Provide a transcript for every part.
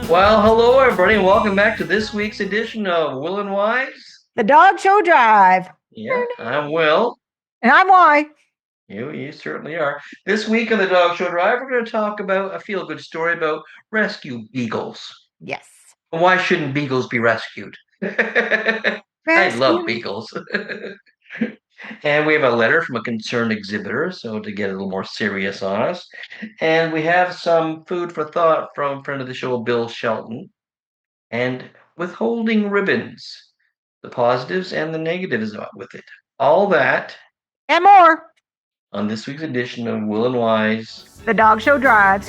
Well, hello everybody, and welcome back to this week's edition of Will and Wise. The Dog Show Drive. Yeah, I'm Will. And I'm Y. You certainly are. This week on the Dog Show Drive, we're going to talk about a feel-good story about rescue beagles. Yes. Why shouldn't beagles be rescued? I love beagles. And we have a letter from a concerned exhibitor, so to get a little more serious on us. And we have some food for thought from friend of the show, Bill Shelton. And withholding ribbons, the positives and the negatives with it. All that And more. on this week's edition of Will and Wise. The Dog Show Drives.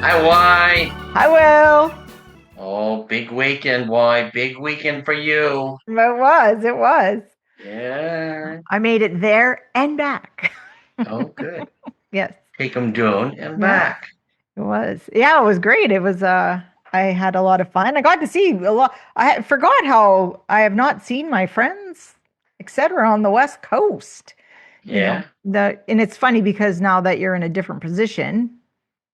Hi, why? I will. Oh, big weekend, why? Big weekend for you. It was. Yeah. I made it there and back. Oh, good. Yes. Take them down and back. It was. Yeah, it was great. It was I had a lot of fun. I got to see a lot. Forgot how I have not seen my friends, etc., on the West Coast. Yeah. And it's funny because now that you're in a different position,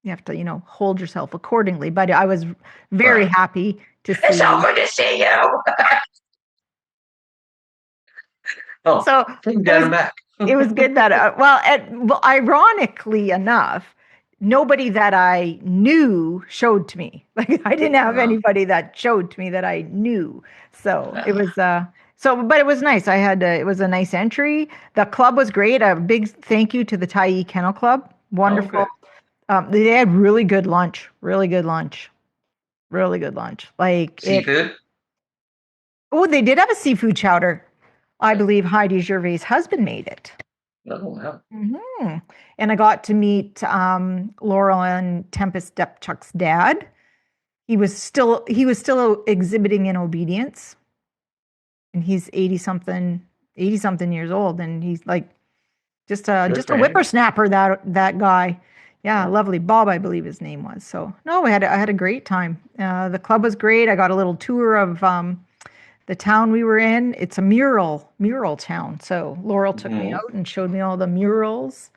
you have to, hold yourself accordingly. But I was very happy to see. It's so good to see you. So take down and back. It was good that, ironically enough, nobody that I knew showed to me. Like I didn't have anybody that showed to me that I knew. So it was, but it was nice. It was a nice entry. The club was great. A big thank you to the Tyee Kennel Club. Wonderful. They had really good lunch. Like seafood. They did have a seafood chowder. I believe Heidi Gervais' husband made it. Oh, wow. Mm-hmm. And I got to meet Laurel and Tempest Depchuk's dad. He was still exhibiting in obedience, and he's 80 something years old, and he's like just a whippersnapper. That guy. Yeah, lovely. Bob, I believe his name was. So no, I had a great time. The club was great. I got a little tour of the town we were in. It's a mural town. So Laurel took me out and showed me all the murals.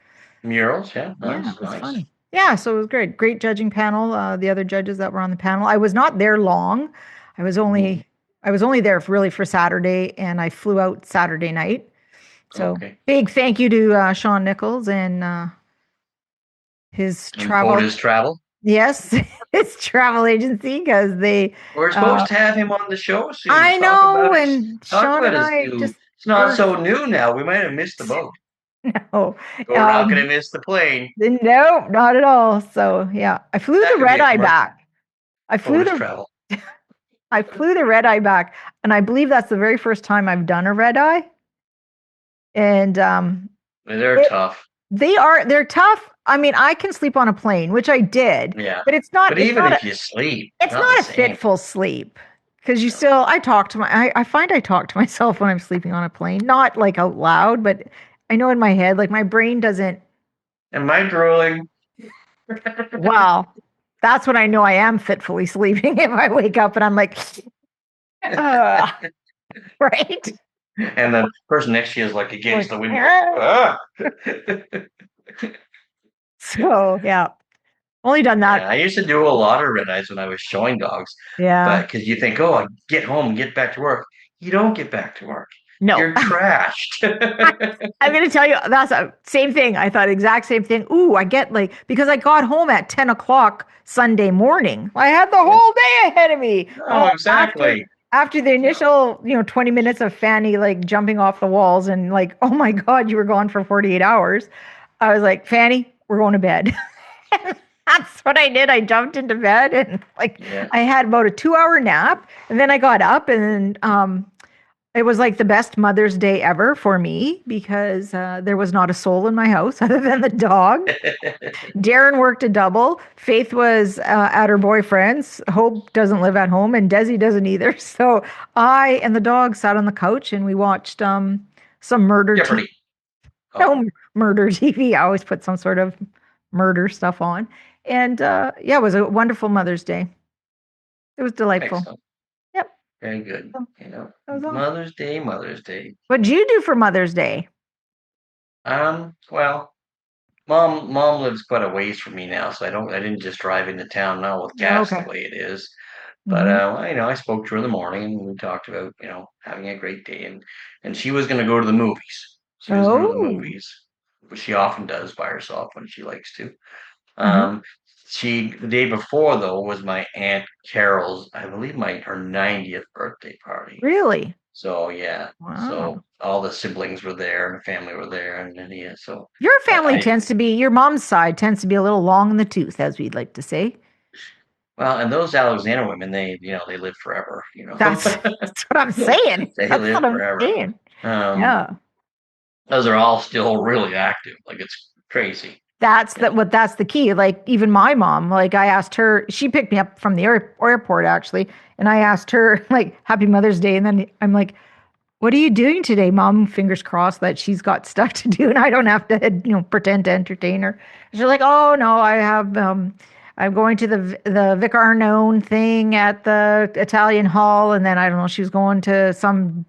Murals, yeah. Nice, it was funny. Yeah, so it was great. Great judging panel. The other judges that were on the panel. I was not there long. I was only there really for Saturday, and I flew out Saturday night. So big thank you to Sean Nichols and his travel. Yes, his travel agency, because we're supposed to have him on the show soon. I know, and Sean and I just. It's not so new now. We might have missed the boat. No, we're not going to miss the plane. No, not at all. So yeah, I flew the red eye back. I flew the red eye back, and I believe that's the very first time I've done a red eye. And they're tough. They're tough. I mean, I can sleep on a plane, which I did. Yeah. But it's not. But even if you sleep, it's not a fitful sleep, because you still. I find I talk to myself when I'm sleeping on a plane, not like out loud, but I know in my head, like my brain doesn't. Am I drooling? Well, that's when I know I am fitfully sleeping. If I wake up and I'm like, right. And the person next to you is like against the window. So yeah, only done that. Yeah, I used to do a lot of red eyes when I was showing dogs. Yeah, but because you think, I get home and get back to work. You don't get back to work. No, you're trashed. I'm going to tell you, that's the same thing. I thought exact same thing. Ooh, I get because I got home at 10 o'clock Sunday morning. I had the whole day ahead of me. Oh, exactly. After the initial, 20 minutes of Fanny jumping off the walls and oh my God, you were gone for 48 hours. I was like, Fanny, we're going to bed. That's what I did. I jumped into bed and I had about a 2-hour nap, and then I got up and then It was like the best Mother's Day ever for me because there was not a soul in my house other than the dog. Darren worked a double. Faith was at her boyfriend's. Hope doesn't live at home, and Desi doesn't either. So I and the dog sat on the couch and we watched some murder TV. Jeopardy. Oh, No, murder TV. I always put some sort of murder stuff on, and yeah, it was a wonderful Mother's Day. It was delightful. excellent. Yep. Very good. So that was all. Mother's Day, Mother's Day. What'd you do for Mother's Day? Well, mom lives quite a ways from me now, so I didn't just drive into town now with gas the Okay. way it is. But Hmm. I spoke to her in the morning and we talked about, having a great day and she was gonna go to the movies. She was going to the Oh. movies, which she often does by herself when she likes to. Hmm. Um, the day before though was my Aunt Carol's, I believe her 90th birthday party. Really? So yeah, Wow. so all the siblings were there and the family were there and yeah, so Your family I tends to be, your mom's side tends to be a little long in the tooth, as we'd like to say. well, and those Alexander women, they live forever, That's what I'm saying. they That's live what I'm forever. saying. Um, Yeah. those are all still really active. Like it's crazy. You know? That's the key. Like even my mom, like I asked her, she picked me up from the airport actually, and I asked her like Happy Mother's Day, and then I'm like, "What are you doing today, Mom?" Fingers crossed that she's got stuff to do, and I don't have to pretend to entertain her. She's like, "Oh no, I have I'm going to the Vic Arnone thing at the Italian Hall, and then I don't know, she was going to some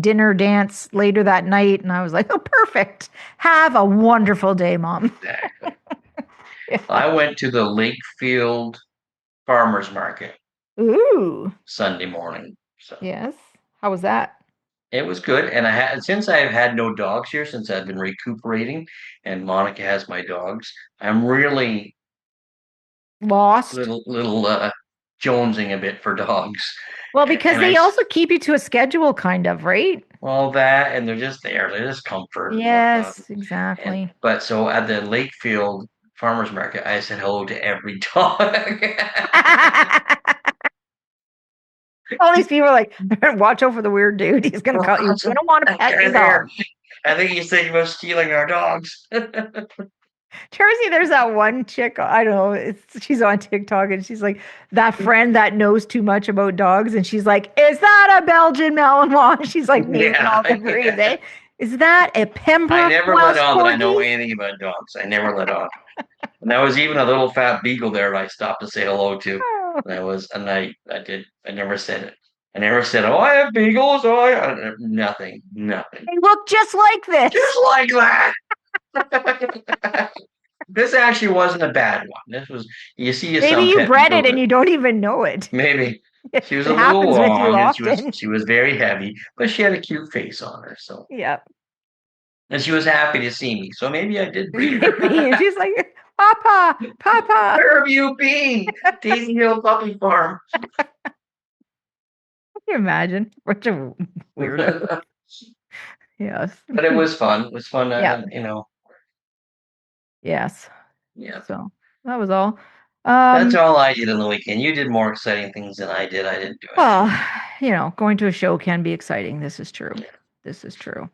dinner dance later that night, and I was like, "Oh, perfect. Have a wonderful day, Mom." Exactly. Yeah. I went to the Lakefield Farmers Market Ooh, Sunday morning. So yes. How was that? it was good. And since I've had no dogs here, since I've been recuperating and Monica has my dogs, I'm really Lost. little jonesing a bit for dogs. Well, And, because and I they also keep you to a schedule, kind of, right? well, that and they're just there. They're just comfort and whatnot. Yes, exactly. But so at the Lakefield Farmers Market, I said hello to every dog. All these people are like, watch out for the weird dude. He's gonna cut you. You Awesome. don't want to That pet guy your there. dog. I think he's thinking about stealing our dogs. Jersey, there's that one chick, I don't know, she's on TikTok and she's like, that friend that knows too much about dogs. And she's like, is that a Belgian Malinois? She's like naming Yeah. all the breeds, eh? Is that a I Pembroke never let Welsh on that I know Corgi? anything about dogs. I never let on. And there was even a little fat beagle there that I stopped to say hello to. Oh, And I never said it. I never said, oh, I have beagles. Oh, nothing, nothing. they look just like Just this. like that. This actually wasn't a bad one. This was, you see Maybe some you pet bred it beagles and that you don't even know it. maybe she was It a little happens with you long and often. she was very heavy, but she had a cute face on her. So, Yeah. and she was happy to see me. So maybe I did breed her. Maybe. And she's like, Papa, Papa. Where have you been? Daisy Hill Puppy Farm. Can you imagine? What a weirdo. But Yes. it was fun. It was fun. Yeah. Yes. Yeah. So that was all. That's Um, all I did on the weekend. You did more exciting things than I did. I didn't do well, anything. going to a show can be exciting. This is true. Yeah. This is true.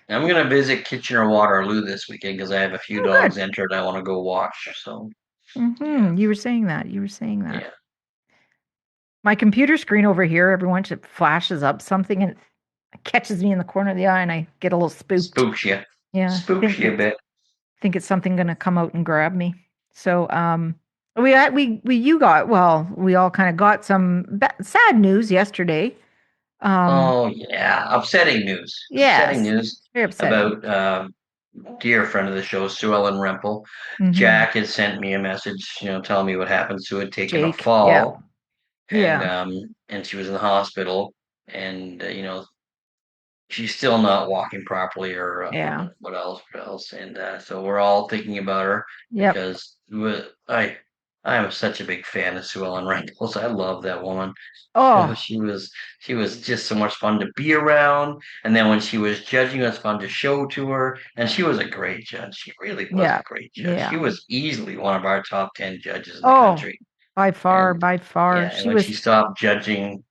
I'm gonna visit Kitchener Waterloo this weekend because I have a few Oh, dogs good. entered. I want to go watch. So yeah, Hmm. You were saying that. You were saying that. yeah. My computer screen over here, every once it flashes up something and it catches me in the corner of the eye and I get a little spooked. Spooks you. Yeah. Spooks you a bit. Think it's something going to come out and grab me. So, you got, well, we all kind of got some sad news yesterday. Oh yeah, upsetting news. Upsetting Yes, news very upsetting. about dear friend of the show, Sue Ellen Rempel. Hmm. Jack has sent me a message, telling me what happened. Sue had taken a Jake. Yeah. fall, and Yeah. she was in the hospital, and she's still not walking properly, or Yeah. what else, and so we're all thinking about her Yep. because I am such a big fan of Sue Ellen Rempel. I love that woman. Oh, She was just so much fun to be around. And then when she was judging, it was fun to show to her. And she was a great judge. She really was a yeah. great judge. She Yeah. was easily one of our top 10 judges in the Oh, country. by far, And by far. yeah, and She when she was, stopped judging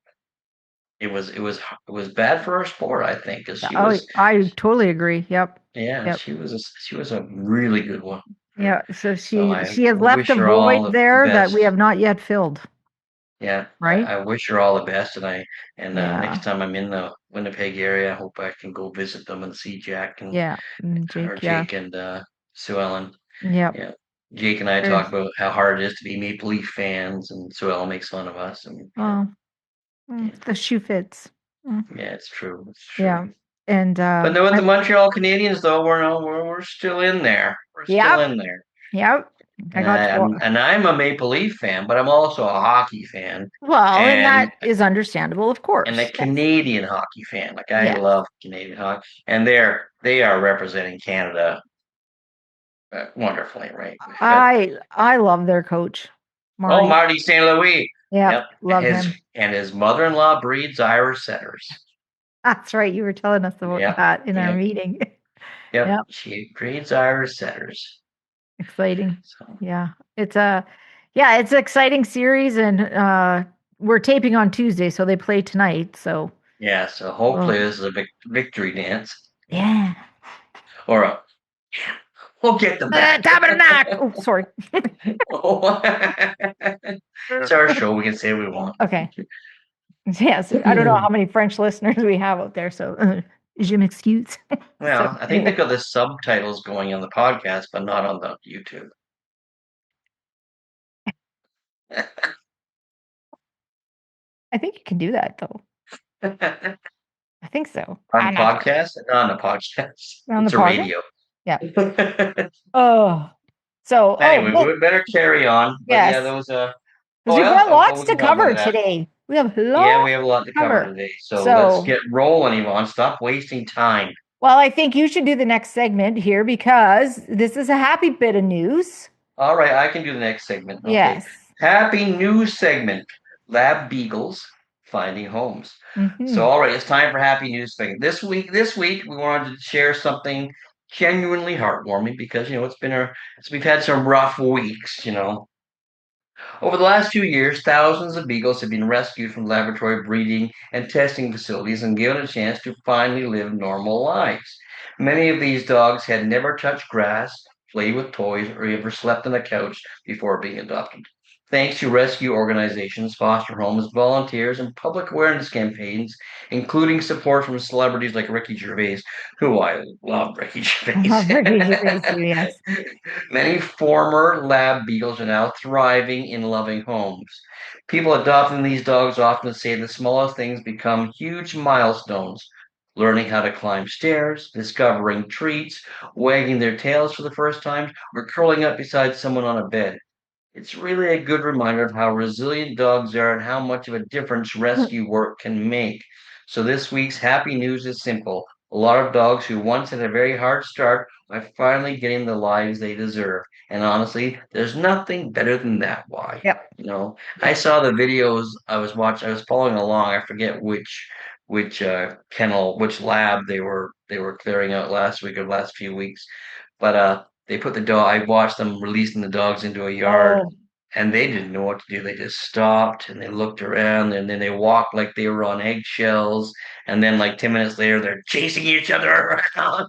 it was bad for our sport, I think, because she Oh, was I totally agree. Yep. yeah, Yep. she was a really good one. Yeah. So So I she has left a wish her all void the there that we best. have not yet filled, Yeah, right? I wish her all the best, and next Yeah. time I'm in the Winnipeg area, I hope I can go visit them and see Jack and Yeah. or Jake, yeah. Jake and Sue Ellen. Yep. Yeah, Jake and I Sure. talk about how hard it is to be Maple Leaf fans, and Sue Ellen makes fun of us, and Well, yeah, the shoe fits. Mm, yeah, it's true, it's yeah. true. And But no, with the Montreal Canadiens, though, we're still in there. We're still yep. in there. Yep. I And got to go. I'm a Maple Leaf fan, but I'm also a hockey fan, Well, and and that is understandable, of and a course. Yes. Canadian hockey fan. Like I Yes. love Canadian hockey, and they are representing Canada wonderfully, right? We've got I love their coach, oh Marty. Marty St. Louis, Yep. yep, Love his him. and his mother-in-law breeds Irish setters. That's right. You were telling us about Yep, that in our yep, meeting. yep. Yep. She breeds Irish setters. Exciting. So Yeah. It's an exciting series and we're taping on Tuesday, so they play tonight. So yeah, so hopefully well, this is a victory dance, yeah. or we'll get them back. Tabernacle. Oh, sorry. It's our show. We can say what we want. Okay. Yes. I don't know how many French listeners we have out there, so je m'excuse. So Well, I think anyway, they've got the subtitles going on the podcast, but not on the YouTube. I think you can do that though. On I think so. the I'm not sure. podcast? Not on the podcast. On the It's a podcast? radio. Yeah. Oh. So, Anyway, well, we better carry on. But yeah, yes. there was Because oh we've yeah, got well, lots we to can talk about cover that. today. We have Yeah, we lots have a lot to to cover cover. today. So let's So, get rolling, Yvonne. Stop wasting time. well, I think you should do the next segment here because this is a happy bit of news. All right, I can do the next segment. Okay. Yes. Happy news segment. Lab Beagles finding homes. So, Hmm. all right, it's time for happy news segment. This week we wanted to share something genuinely heartwarming because we've had some rough weeks. Over the last few years, thousands of beagles have been rescued from laboratory breeding and testing facilities and given a chance to finally live normal lives. Many of these dogs had never touched grass, played with toys, or ever slept on a couch before being adopted. Thanks to rescue organizations, foster homes, volunteers, and public awareness campaigns, including support from celebrities like Ricky Gervais, who I love Ricky I Gervais. love Ricky Gervais too. Yes. Many former lab beagles are now thriving in loving homes. People adopting these dogs often say the smallest things become huge milestones. Learning how to climb stairs, discovering treats, wagging their tails for the first time, or curling up beside someone on a bed. It's really a good reminder of how resilient dogs are and how much of a difference rescue work can make. So, this week's happy news is simple. A lot of dogs who once had a very hard start are finally getting the lives they deserve. And honestly, there's nothing better than that. Why? Yep. I Yep. saw the videos I was watching, I was following along. I forget which kennel, which lab they were clearing out last week or last few weeks. But they put the dog. I watched them releasing the dogs into a yard, Oh, and they didn't know what to do. They just stopped and they looked around, and then they walked like they were on eggshells. And then, like 10 minutes later, they're chasing each other around.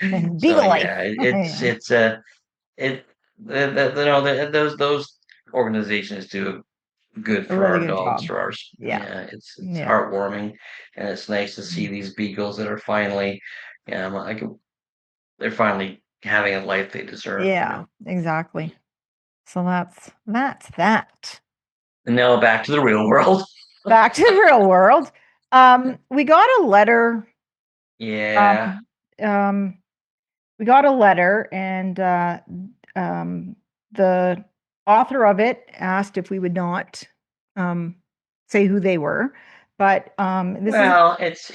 So Beagle yeah, life. Yeah. it's it those organizations do good A for really our good dogs job. for ours. Yeah. Yeah, it's Yeah. heartwarming, and it's nice to see these beagles that are finally, yeah, they're finally having a life they deserve. Yeah, exactly. So that's that. And now back to the real world. Back to the real world. We got a letter. Yeah. Um, um, we got a letter, and um, the author of it asked if we would not say who they were. But this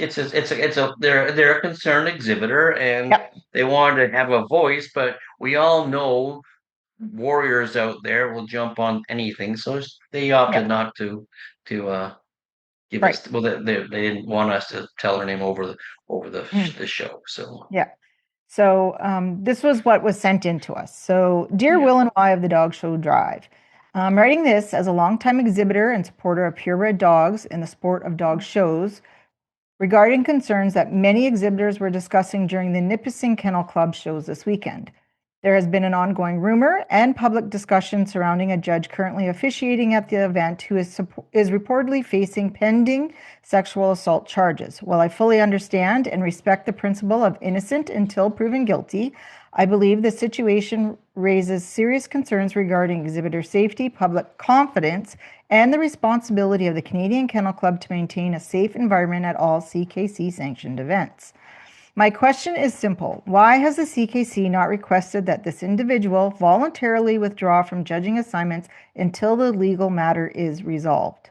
is Well, they're a concerned exhibitor and yep, they wanted to have a voice, but we all know warriors out there will jump on anything, so they opted yep, not to give right. us. Well, they didn't want us to tell her name over Mm, the show. So yeah. So this was what was sent in to us. So, dear yeah, Will and I of the Dog Show Drive. I'm writing this as a longtime exhibitor and supporter of purebred dogs in the sport of dog shows regarding concerns that many exhibitors were discussing during the Nipissing Kennel Club shows this weekend. There has been an ongoing rumor and public discussion surrounding a judge currently officiating at the event who is reportedly facing pending sexual assault charges. While I fully understand and respect the principle of innocent until proven guilty, I believe the situation raises serious concerns regarding exhibitor safety, public confidence, and the responsibility of the Canadian Kennel Club to maintain a safe environment at all CKC sanctioned events. My question is simple. Why has the CKC not requested that this individual voluntarily withdraw from judging assignments until the legal matter is resolved?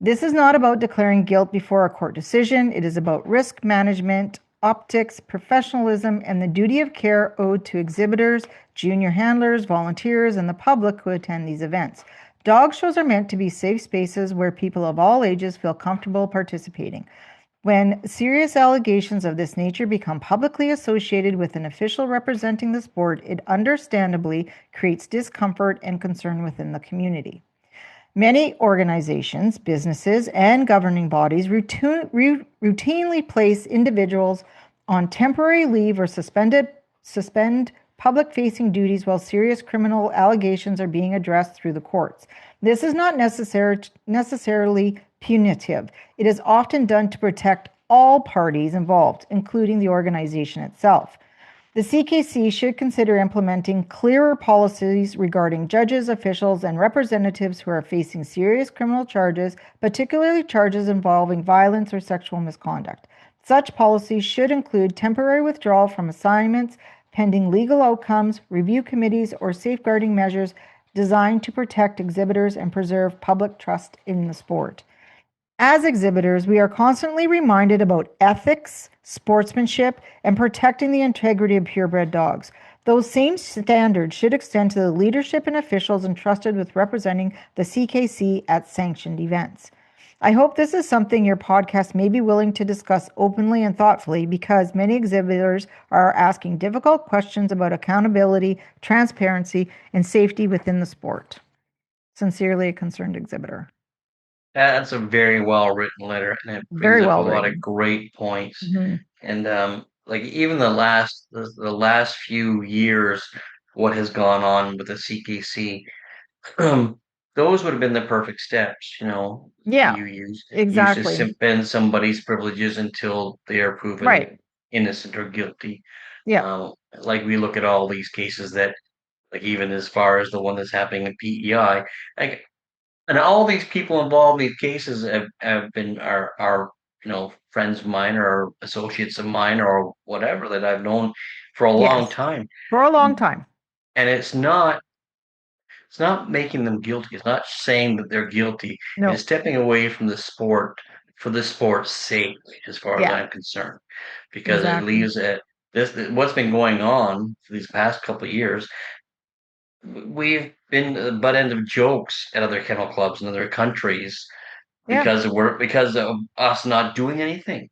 This is not about declaring guilt before a court decision. It is about risk management, optics, professionalism, and the duty of care owed to exhibitors, junior handlers, volunteers, and the public who attend these events. Dog shows are meant to be safe spaces where people of all ages feel comfortable participating. When serious allegations of this nature become publicly associated with an official representing the sport, it understandably creates discomfort and concern within the community. Many organizations, businesses, and governing bodies routinely place individuals on temporary leave or suspend public-facing duties while serious criminal allegations are being addressed through the courts. This is not necessarily punitive. It is often done to protect all parties involved, including the organization itself. The CKC should consider implementing clearer policies regarding judges, officials, and representatives who are facing serious criminal charges, particularly charges involving violence or sexual misconduct. Such policies should include temporary withdrawal from assignments, pending legal outcomes, review committees, or safeguarding measures designed to protect exhibitors and preserve public trust in the sport. As exhibitors, we are constantly reminded about ethics, sportsmanship, and protecting the integrity of purebred dogs. Those same standards should extend to the leadership and officials entrusted with representing the CKC at sanctioned events. I hope this is something your podcast may be willing to discuss openly and thoughtfully, because many exhibitors are asking difficult questions about accountability, transparency, and safety within the sport. Sincerely, a concerned exhibitor. That's a very well written letter, and it brings Very up a well lot of written. great points. Mhm. And like even the last few years, what has gone on with the CKC, those would have been the perfect steps. Yeah, You used to exactly. suspend somebody's privileges until they are proven Right. innocent or guilty. Yeah. Like we look at all these cases that, like even as far as the one that's happening in PEI, like, and all these people involved in these cases have been are friends of mine or associates of mine or whatever that I've known for a long Yes. time. For a long time. And it's not making them guilty. It's not saying that they're guilty. It's No. stepping away from the sport for the sport's sake, as far as Yeah, I'm concerned, because it exactly. leaves it. What's been going on for these past couple of years. We've been the butt end of jokes at other kennel clubs in other countries Yeah. because of us not doing anything.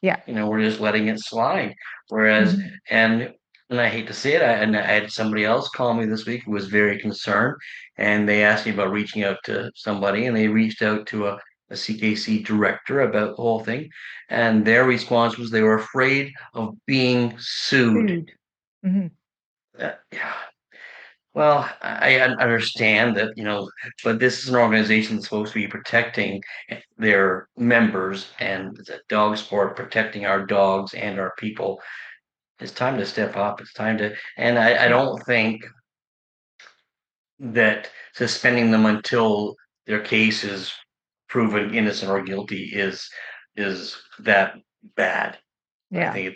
Yeah. We're just letting it slide. Whereas, Mhm. and I hate to say it, I had somebody else call me this week who was very concerned, and they asked me about reaching out to somebody, and they reached out to a CKC director about the whole thing, and their response was they were afraid of being sued. Food. Mhm. Yeah. Well, I understand that, but this is an organization that's supposed to be protecting their members, and the dog sport, protecting our dogs and our people. It's time to step up. It's time to, and I Yeah. don't think that suspending them until their case is proven innocent or guilty is that bad. I Yeah. think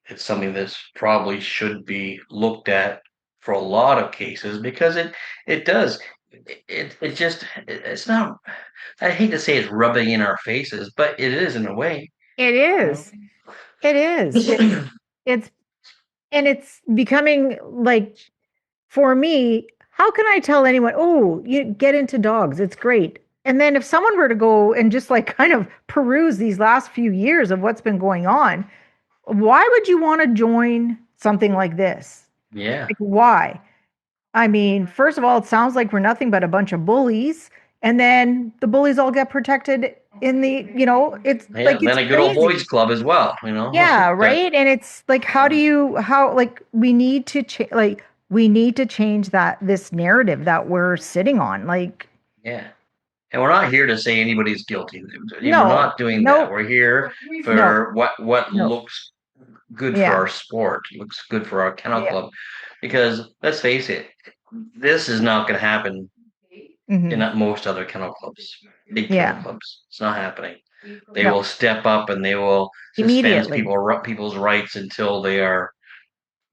it's something that's probably should be looked at for a lot of cases, because it does it just it's not. I hate to say it's rubbing in our faces, but it is in a way. It You know? is. It is. It's and it's becoming like, for me, how can I tell anyone, "Oh, you get into dogs. It's great." And then if someone were to go and just like kind of peruse these last few years of what's been going on, why would you want to join something like this? Yeah. Like, why? I mean, first of all, it sounds like we're nothing but a bunch of bullies. And then the bullies all get protected in the, it's Yeah, like, and it's then a good old boys crazy. club as well, you know. Yeah, But right. And it's like, um, like, we need to change, that, this narrative that we're sitting on. Like, yeah. And we're not here to say anybody's guilty. We're no, not doing that. no, We're here no, for what no. looks good for Yeah. our sport, looks good for our kennel Yeah. club. Because let's face it, this is not going to happen in Hmm. most other kennel clubs, big kennel Yeah. clubs. It's not happening. They No, will step up and they will suspend immediately. people's rights until they are Yep.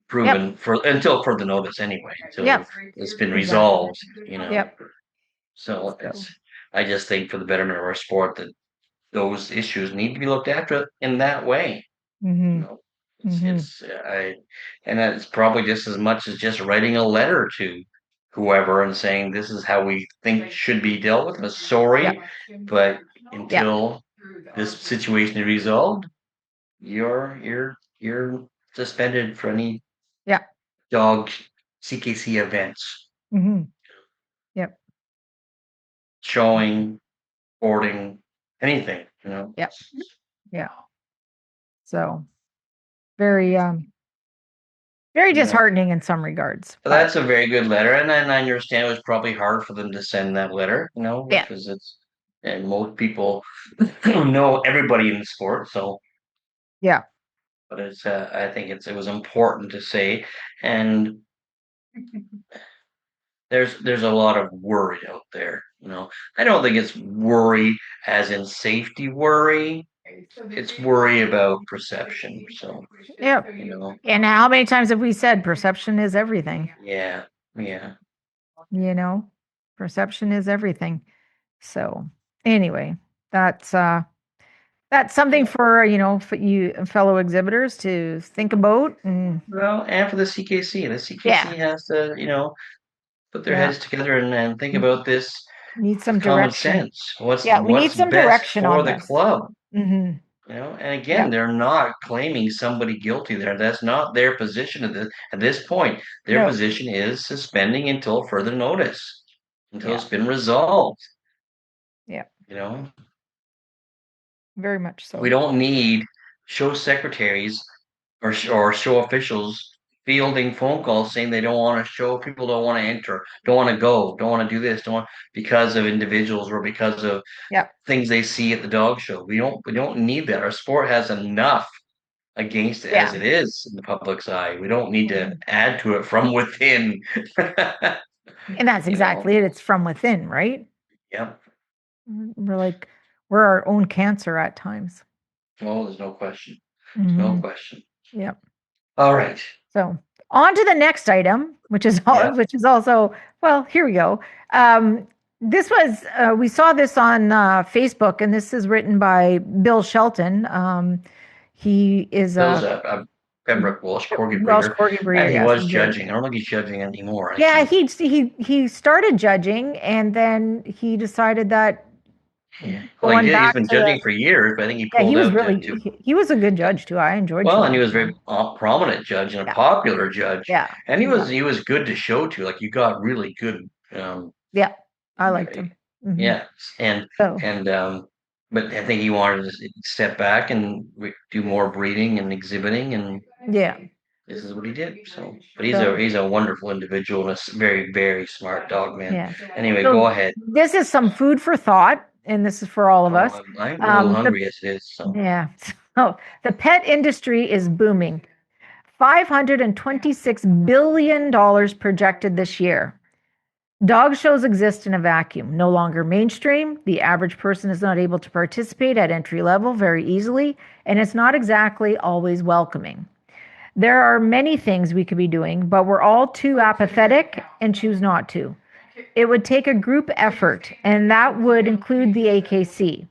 proven for until further notice anyway, until Yep. it's been Exactly. resolved, you know. Yep. So So, I just think for the betterment of our sport that those issues need to be looked after in that way. You hmm know, hmm and that's probably just as much as just writing a letter to whoever and saying this is how we think should be dealt with. I'm sorry, yep. but Yep. until this situation is resolved, you're suspended for any Yep. dog CKC events, hmm Yep. showing, boarding, anything, you know. Yep. Yeah. So very, very Yeah. disheartening in some regards, So but that's a very good letter, and I understand it was probably hard for them to send that letter, you know, yeah. because it's and most people know everybody in the sport, so Yeah. but it's I think it was important to say, and there's a lot of worry out there, you know. I don't think it's worry as in safety worry. It's worry about perception. So, Yep. you know, And how many times have we said perception is everything? yeah, yeah. You know, perception is everything. So anyway, that's that's something for, for you fellow exhibitors to think about. And Well, and for the CKC yeah, has to, you know, put their yeah, heads together and think n- about this need with some common direction. sense. What's Yeah, we need what's some best direction for on the this. club, Hmm. you know? And again, Yeah, they're not claiming somebody guilty there. That's not their position at this point. Their no, position is suspending until further notice, until yeah, it's been resolved, yeah, you know? very much We so. don't need show secretaries or show officials fielding phone calls saying they don't want to show, people don't want to enter, don't want to go, don't want to do this, don't want because of individuals or because of Yeah, things they see at the dog show. We don't need that. Our sport has enough against it as yeah, it is in the public's eye. We don't need to mhm. add to it from within. And that's You know. exactly it. It's from within, right? Yep. We're like we're our own cancer at times. Well, there's no question. There's no Hmm. question. Yeah. All right. So on to the next item, Yeah. which is also, well, here we go. This was we saw this on Facebook, and this is written by Bill Shelton. He is Bill's a a Pembroke Welsh Corgi Welsh breeder, Corgi breeder. and he Yes, was he's very judging. good. I don't think he's judging anymore. Yeah, Actually, he started judging, and then he decided that yeah. Well, going he's back been to the, judging for years, but I think he yeah, he pulled was out really, he was a good judge too. I enjoyed well, and he showing. was a very prominent judge and a Yeah, popular judge, yeah, and he yeah, was he was good to show to. Like you got really good, yeah. I liked him. Hmm. yeah, and So and but I think he wanted to step back and do more breeding and exhibiting, and yeah. this is what he did. So, but So he's a wonderful individual and a very very smart dog man. yeah. Anyway, go So ahead. this is some food for thought, and this is for all of Oh, us. I'm a little The hungry as it is. So, yeah. So the pet industry is booming. $526 billion projected this year. Dog shows exist in a vacuum, no longer mainstream. The average person is not able to participate at entry level very easily, and it's not exactly always welcoming. There are many things we could be doing, but we're all too apathetic and choose not to. It would take a group effort, and that would include the AKC.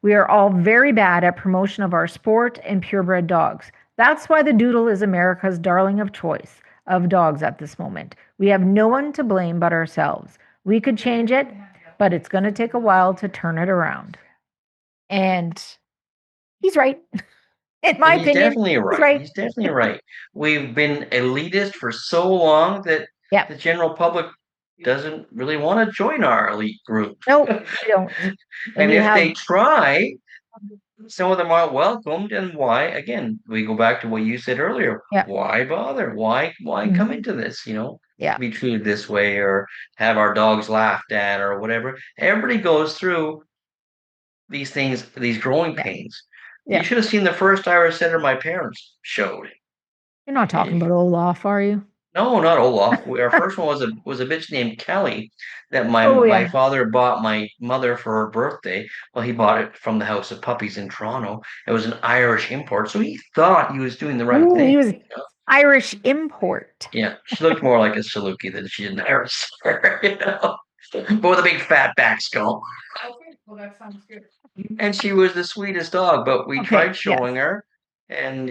We are all very bad at promotion of our sport and purebred dogs. That's why the Doodle is America's darling of choice of dogs at this moment. We have no one to blame but ourselves. We could change it, but it's going to take a while to turn it around. And he's right. In my and he's opinion, definitely he's right. right. He's definitely right. We've been elitist for so long that Yep. the general public doesn't really want to join our elite group. Nope, they don't. And And you if have, they try, some of them aren't welcomed. And why? Again, we go back to what you said earlier. yeah. Why bother? Why come Mhm. into this, Yeah. be treated this way or have our dogs laughed at or whatever? Everybody goes through these things, these growing Yeah. pains. You Yeah. should have seen the first Irish setter my parents showed. You're not talking Eh, about Olaf, are you? No, not Olaf. Our first one was a bitch named Kelly that my Oh my yeah. father bought my mother for her birthday. Well, he bought it from the House of Puppies in Toronto. It was an Irish import, so he thought he was doing the right Ooh, thing. he was Irish import. Yeah, she looked more like a Saluki than she did an Irish, but with a big fat back skull. Okay, well that sounds good. And she was the sweetest dog, but we Okay, tried yes. showing her, and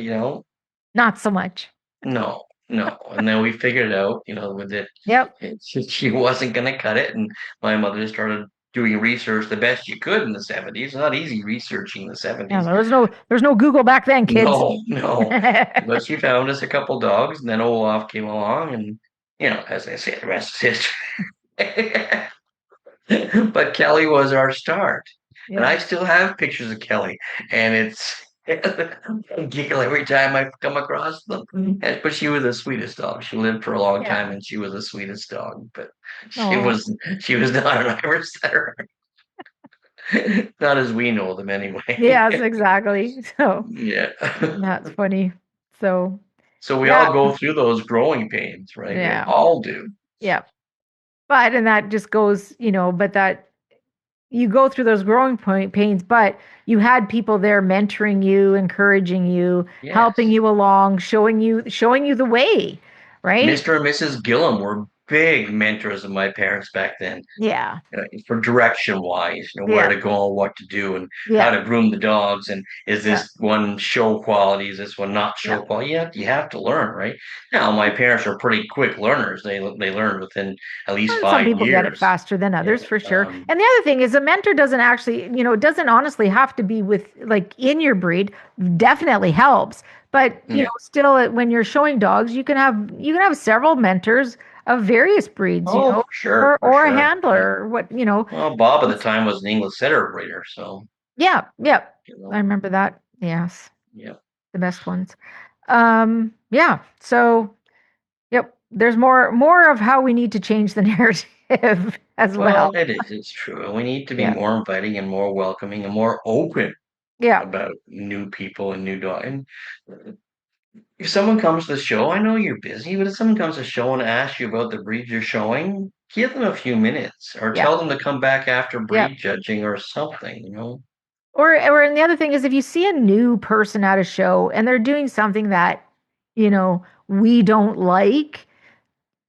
Not so much. no, no. And then we figured it out, with it. Yep. She wasn't going to cut it. And my mother started doing research the best you could in the 70s. It's not easy researching the Yeah, 70s. there's no Google back then, kids. No, no. But she found us a couple dogs, and then Olaf came along, and, as I say, the rest is history. But Kelly was our start. And Yeah. I still have pictures of Kelly, and I giggle every time I come across them. But she was the sweetest dog. She lived for a long time, Yeah. and she was the sweetest dog. But she Oh, was she was not an Irish setter, not as we know them anyway. yes, exactly. So Yeah. that's funny. So So we yeah, all go through those growing pains, right? We yeah, all do. yeah. But and that just goes, but that you go through those growing point pains, but you had people there mentoring you, encouraging you, helping Yes. you along, showing you the way, right? Mr. and Mrs. Gillum were big mentors of my parents back then. Yeah. For direction wise, where Yeah. to go and what to do and how Yeah. to groom the dogs. And is Yeah. this one show quality? Is this one not Yeah. show quality? You have to learn, right? Now, my parents are pretty quick learners. They learned within at least And some five people get it years. faster than Yeah. others for sure. And the other thing is a mentor doesn't actually, it doesn't honestly have to be with like in your breed. Definitely helps. But, Yeah. still when you're showing dogs, you can have several mentors of various breeds, Oh, for sure, or for a sure. Yeah. handler or what. Well, Bob at the time was an English setter breeder, so Yeah, yeah. you I know, remember that. Yes, yeah. the best ones. Yeah. So, yep, there's more of how we need to change the narrative as Well, well. it is. It's true. We need to be Yeah. more inviting and more welcoming and more open Yeah. about new people and new dogs. And if someone comes to the show, I know you're busy, but if someone comes to the show and asks you about the breed you're showing, give them a few minutes or Yeah. tell them to come back after Yeah. breed judging or something. And the other thing is if you see a new person at a show and they're doing something that, we don't like,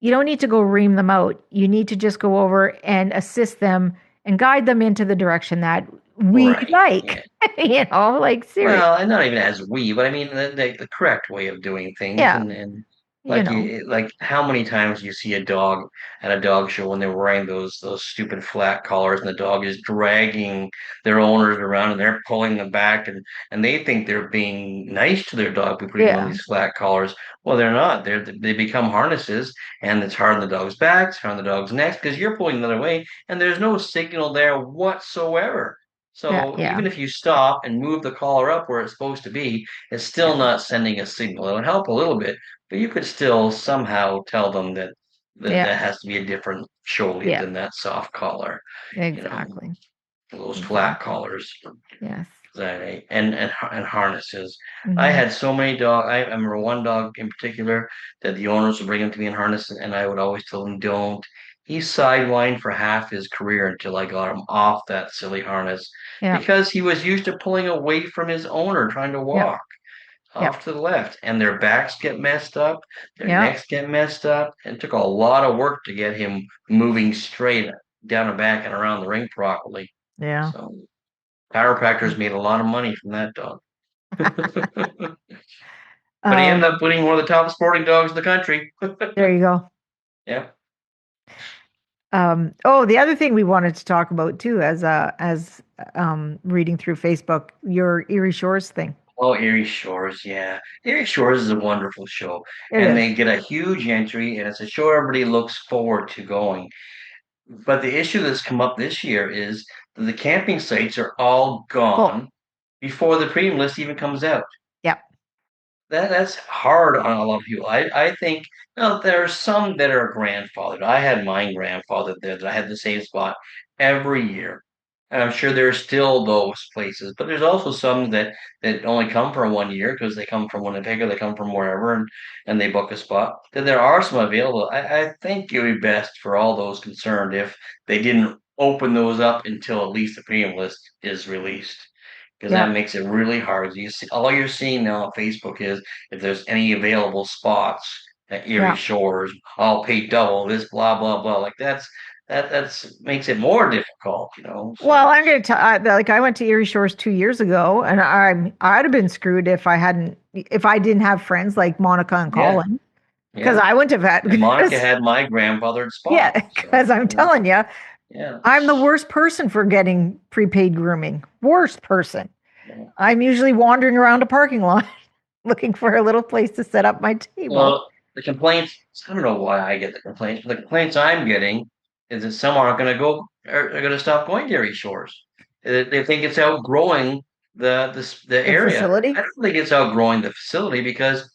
you don't need to go ream them out. You need to just go over and assist them and guide them into the direction that we Right. like. Yeah. Like serious. Well, and not even as we, but I mean the correct way of doing things, Yeah. and You know. like how many times you see a dog at a dog show when they're wearing those stupid flat collars and the dog is dragging their owners around and they're pulling them back and they think they're being nice to their dog by putting on Yeah. these flat collars. Well, they're not. They become harnesses and it's hard on the dog's back, it's hard on the dog's neck because you're pulling the other way and there's no signal there whatsoever. Yeah. So Yeah. even if you stop and move the collar up where it's supposed to be, it's still Yeah. not sending a signal. It'll help a little bit, but you could still somehow tell them that Yeah. that has to be a different show lead Yeah. than that soft collar, you know, Exactly. those flat Exactly. collars Yes. and harnesses. I Hmm. had so many dogs. I remember one dog in particular that the owners would bring him to me in harnesses, and I would always tell them, "Don't." He sidewined for half his career until I got him off that silly harness Yeah. because he was used to pulling away from his owner trying to Yeah. walk Yeah. off to the left, and their backs get messed up, their Yeah. necks get messed up, and it took a lot of work to get him moving straight down and back and around the ring properly. Yeah. So chiropractors made a lot of money from that dog. But he ended Um, up winning one of the top sporting dogs in the country. there you go. Yeah. The other thing we wanted to talk about too, as reading through Facebook, your Erie Shores thing. Oh, Erie Shores, yeah. Erie Shores is a wonderful show, It and is they get a huge entry, and it's a show everybody looks forward to going. But the issue that's come up this year is that the camping sites are all full. gone before the premium list even comes out. Yep. That's hard on a lot of people. I think there are some that are grandfathered. I had mine grandfathered there that I had the same spot every year. And I'm sure there's still those places, but there's also some that only come for 1 year because they come from Winnipeg or they come from wherever and they book a spot. Then there are some available. I think it would be best for all those concerned if they didn't open those up until at least the premium list is released because that Yep. makes it really hard. You see, all you're seeing now on Facebook is if there's any available spots at Erie Yeah. Shores, I'll pay double this, blah blah blah. Like that's makes it more difficult, you know. Well, So I'm going to tell, like I went to Erie Shores 2 years ago, and I'd have been screwed if I didn't have friends like Monica and yeah, Colin, because yeah. I wouldn't have had, And Monica because, had my grandfathered yeah, spot. So because I'm telling you, yeah. I'm the worst person for getting prepaid grooming. Worst person. Yeah. I'm usually wandering around a parking lot looking for a little place to set up my table. Well, the complaints, I don't know why I get the complaints, but the complaints I'm getting is that some aren't going to go, are going to stop going to Erie Shores. They think it's outgrowing the The area. I facility? don't think it's outgrowing the facility because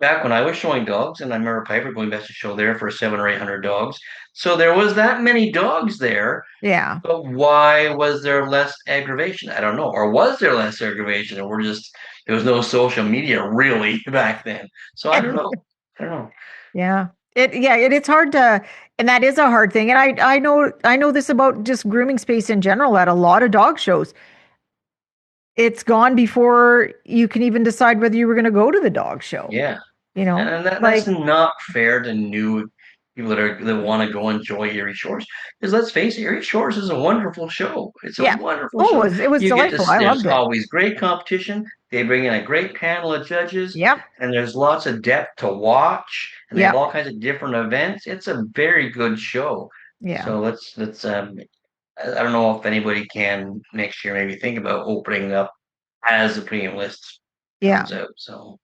back when I was showing dogs, and I remember Piper going back to show there for 700 or 800 dogs. So there was that many dogs there, Yeah. but why was there less aggravation? I don't know. Or was there less aggravation? And there was no social media really back then. So I don't know. I don't know. Yeah. It's hard to, and that is a hard thing. And I know this about just grooming space in general at a lot of dog shows. It's gone before you can even decide whether you were going to go to the dog show, Yeah. you know? That's Like, not fair to new people that want to go enjoy Erie Shores. Because let's face it, Erie Shores is a wonderful show. It's a yeah. wonderful Oh, show. it was You get delightful. to I there's loved it. always great competition. They bring in a great panel of judges, Yep. and there's lots of depth to watch, and they have Yep. all kinds of different events. It's a very good show. Yeah. So let's I don't know if anybody can next year maybe think about opening up as the premium list Yeah. comes out. So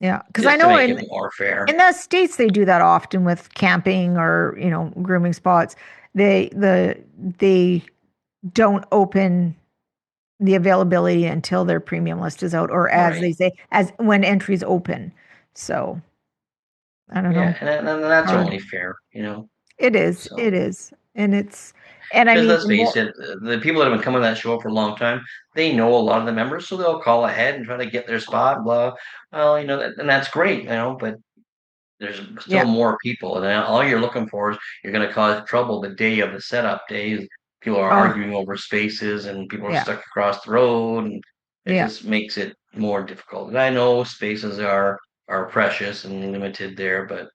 Yeah. Because I just to know make it in more fair. in the States they do that often with camping or, grooming spots. They don't open the availability until their premium list is out, or as Right. they say, as when entries open. So I don't know. Yeah, and that's Hard. only fair, you know. It is. So It is. And I because mean, let's face it, the people that have been coming to that show for a long time, they know a lot of the members, so they'll call ahead and try to get their spot. Blah. Well, and that's great, but there's still yeah, more people, and then all you're looking for is you're going to cause trouble the day of the setup day. People are oh, arguing over spaces, and people are yeah, stuck across the road, and it yeah, just makes it more difficult. And I know spaces are precious and limited there, but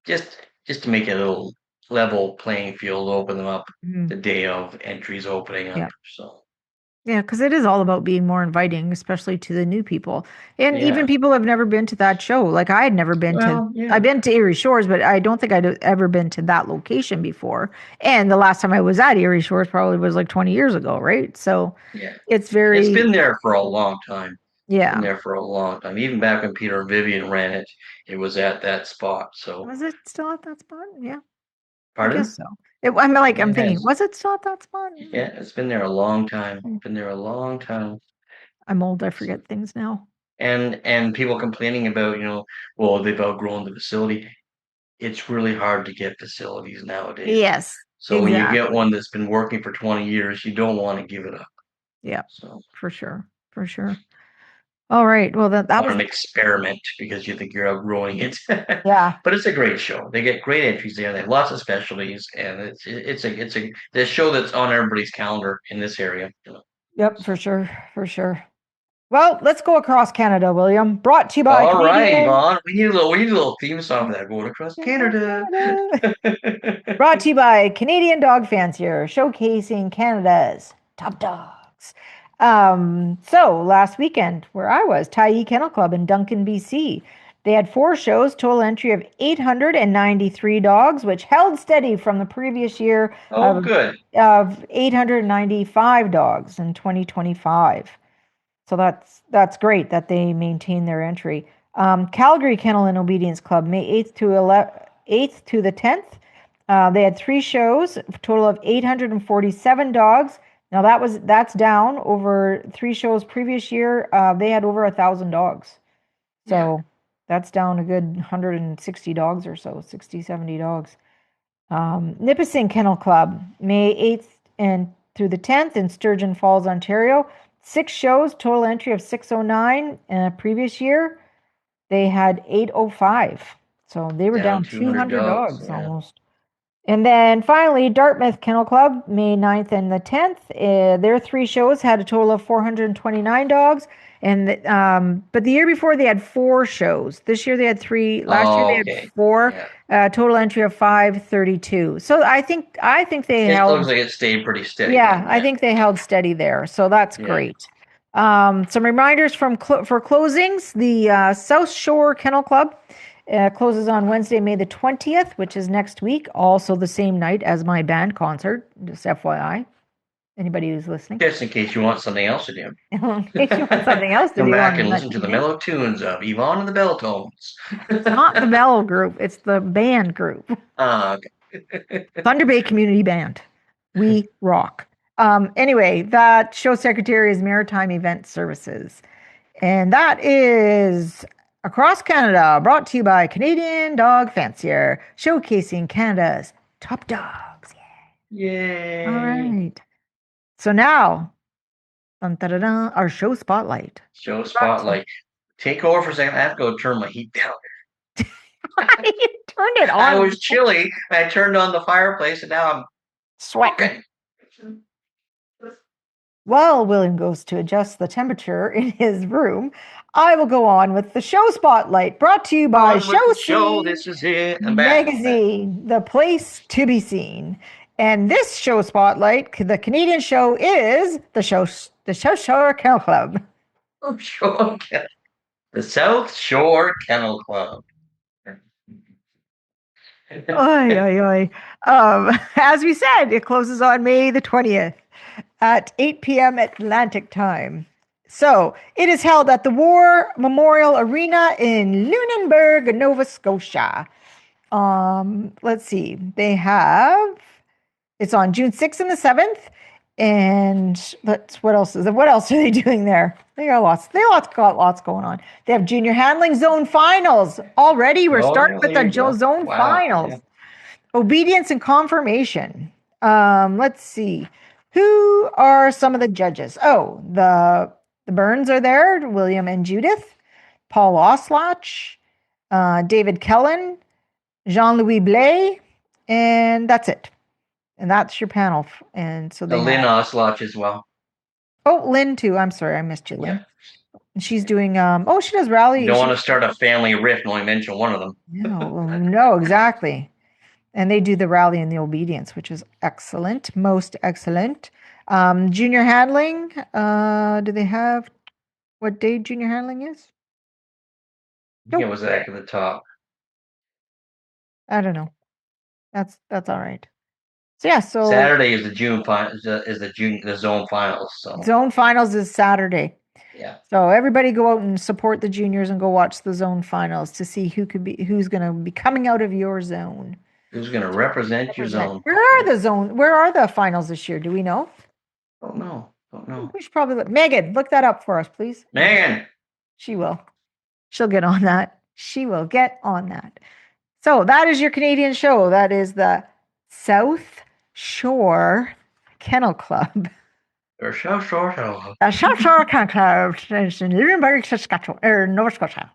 just just to make it a little level playing field, open them up mhm, the day of entries opening up. yeah, So yeah. Because it is all about being more inviting, especially to the new people, and even yeah, people who have never been to that show. Like I had never been to. well, yeah, I've been to Erie Shores, but I don't think I'd ever been to that location before. And the last time I was at Erie Shores probably was like 20 years ago, right? So yeah. it's It's very, been there for a long time. Been yeah. there for a long time. Even back when Peter and Vivian ran it, it was at that spot. So, Was it still at that spot? Yeah. I guess pardon? so. I'm It thinking, has. was it still at that spot? Yeah, it's been there a long time. Mm. Been there a long time. I'm old. I So, forget things now. and people complaining about, well, they've outgrown the facility. It's really hard to get facilities nowadays. Yes, So when you get exactly. one that's been working for 20 years, you don't want to give it up. Yeah, So for sure. For sure. All right. Well, that on was, an experiment because you think you're outgrowing it. yeah. But it's a great show. They get great entries there. They have lots of specialties, and it's a show that's on everybody's calendar in this area. Yep, for So sure. For sure. Well, let's go across Canada, William. Brought to you by all right, Canadian. Yvonne, we need a little theme song for that. Going across Canada. Canada. Brought to you by Canadian Dog Fancier, showcasing Canada's top dogs. So last weekend, where I was, Tyee Kennel Club in Duncan, BC, they had 4 shows, total entry of 893 dogs, which held steady from the previous year Oh, of good. 895 dogs in 2025. So that's great that they maintain their entry. Calgary Kennel and Obedience Club, May 8th to the 10th. They had 3 shows, a total of 847 dogs. Now that's down over 3 shows previous year. They had over 1,000 dogs. So that's down a good 160 dogs or so, 60, 70 dogs. Nipissing Kennel Club, May 8th and through the 10th in Sturgeon Falls, Ontario. 6 shows, total entry of 609. Previous year, they had 805. So they were down 200 dogs almost. And then finally, Dartmouth Kennel Club, May 9th and the 10th. Their 3 shows had a total of 429 dogs. And but the year before they had 4 shows. This year they had 3. Last year they had 4. Total entry of 532. So I think they held. It looks like it stayed pretty steady. Yeah, I think they held steady there. So that's great. Some reminders for closings. The South Shore Kennel Club closes on Wednesday, May the 20th, which is next week. Also the same night as my band concert. Just FYI. Anybody who's listening. Just in case you want something else to do. In case you want something else to do. Come back and listen to the mellow tunes of Yvonne and the Belltones. It's not the Bell group. It's the band group. Okay. Thunder Bay Community Band. We rock. Anyway, that show secretary is Maritime Event Services. And that is Across Canada, brought to you by Canadian Dog Fancier, showcasing Canada's top dogs. Yay. All right. So now, our show spotlight. Show spotlight. Take over for a second. I have to go turn my heat down. You turned it on. I was chilly. I turned on the fireplace, and now I'm sweating. While William goes to adjust the temperature in his room, I will go on with the show spotlight, brought to you by Show. This is it. Magazine, the place to be seen. And this show spotlight, the Canadian show, is the South Shore Kennel Club. Oh, sure. The South Shore Kennel Club. As we said, it closes on May the 20th at 8 p.m. Atlantic time. So it is held at the War Memorial Arena in Lunenburg, Nova Scotia. Let's see. It's on June 6th and the 7th. And what else are they doing there? They got lots going on. They have junior handling zone finals already. We're starting with the zone finals. Yeah. Obedience and confirmation. Let's see. Who are some of the judges? Oh, the Burns are there. William and Judith, Paul Oslach, David Kellen, Jean-Louis Blais, and that's it. And that's your panel. And so Lynn Oslach as well. Oh, Lynn too. I'm sorry, I missed you, Lynn. Yeah. And she's doing she does rally. You don't want to start a family rift and only mention one of them. No, exactly. And they do the rally and the obedience, which is excellent, most excellent. Junior handling. Do they have what day junior handling is? It was back at the top. I don't know. That's all right. So yeah, so Saturday is the June the zone finals. So zone finals is Saturday. Yeah. So everybody go out and support the juniors and go watch the zone finals to see who's going to be coming out of your zone. Who's going to represent your zone? Where are the finals this year? Do we know? Don't know. We should probably Megan, look that up for us, please. Megan. She will. She'll get on that. She will get on that. So that is your Canadian show. That is the South Shore Kennel Club. Or South Shore Kennel Club. The South Shore Kennel Club is in Lunenburg, Saskatchewan, Nova Scotia.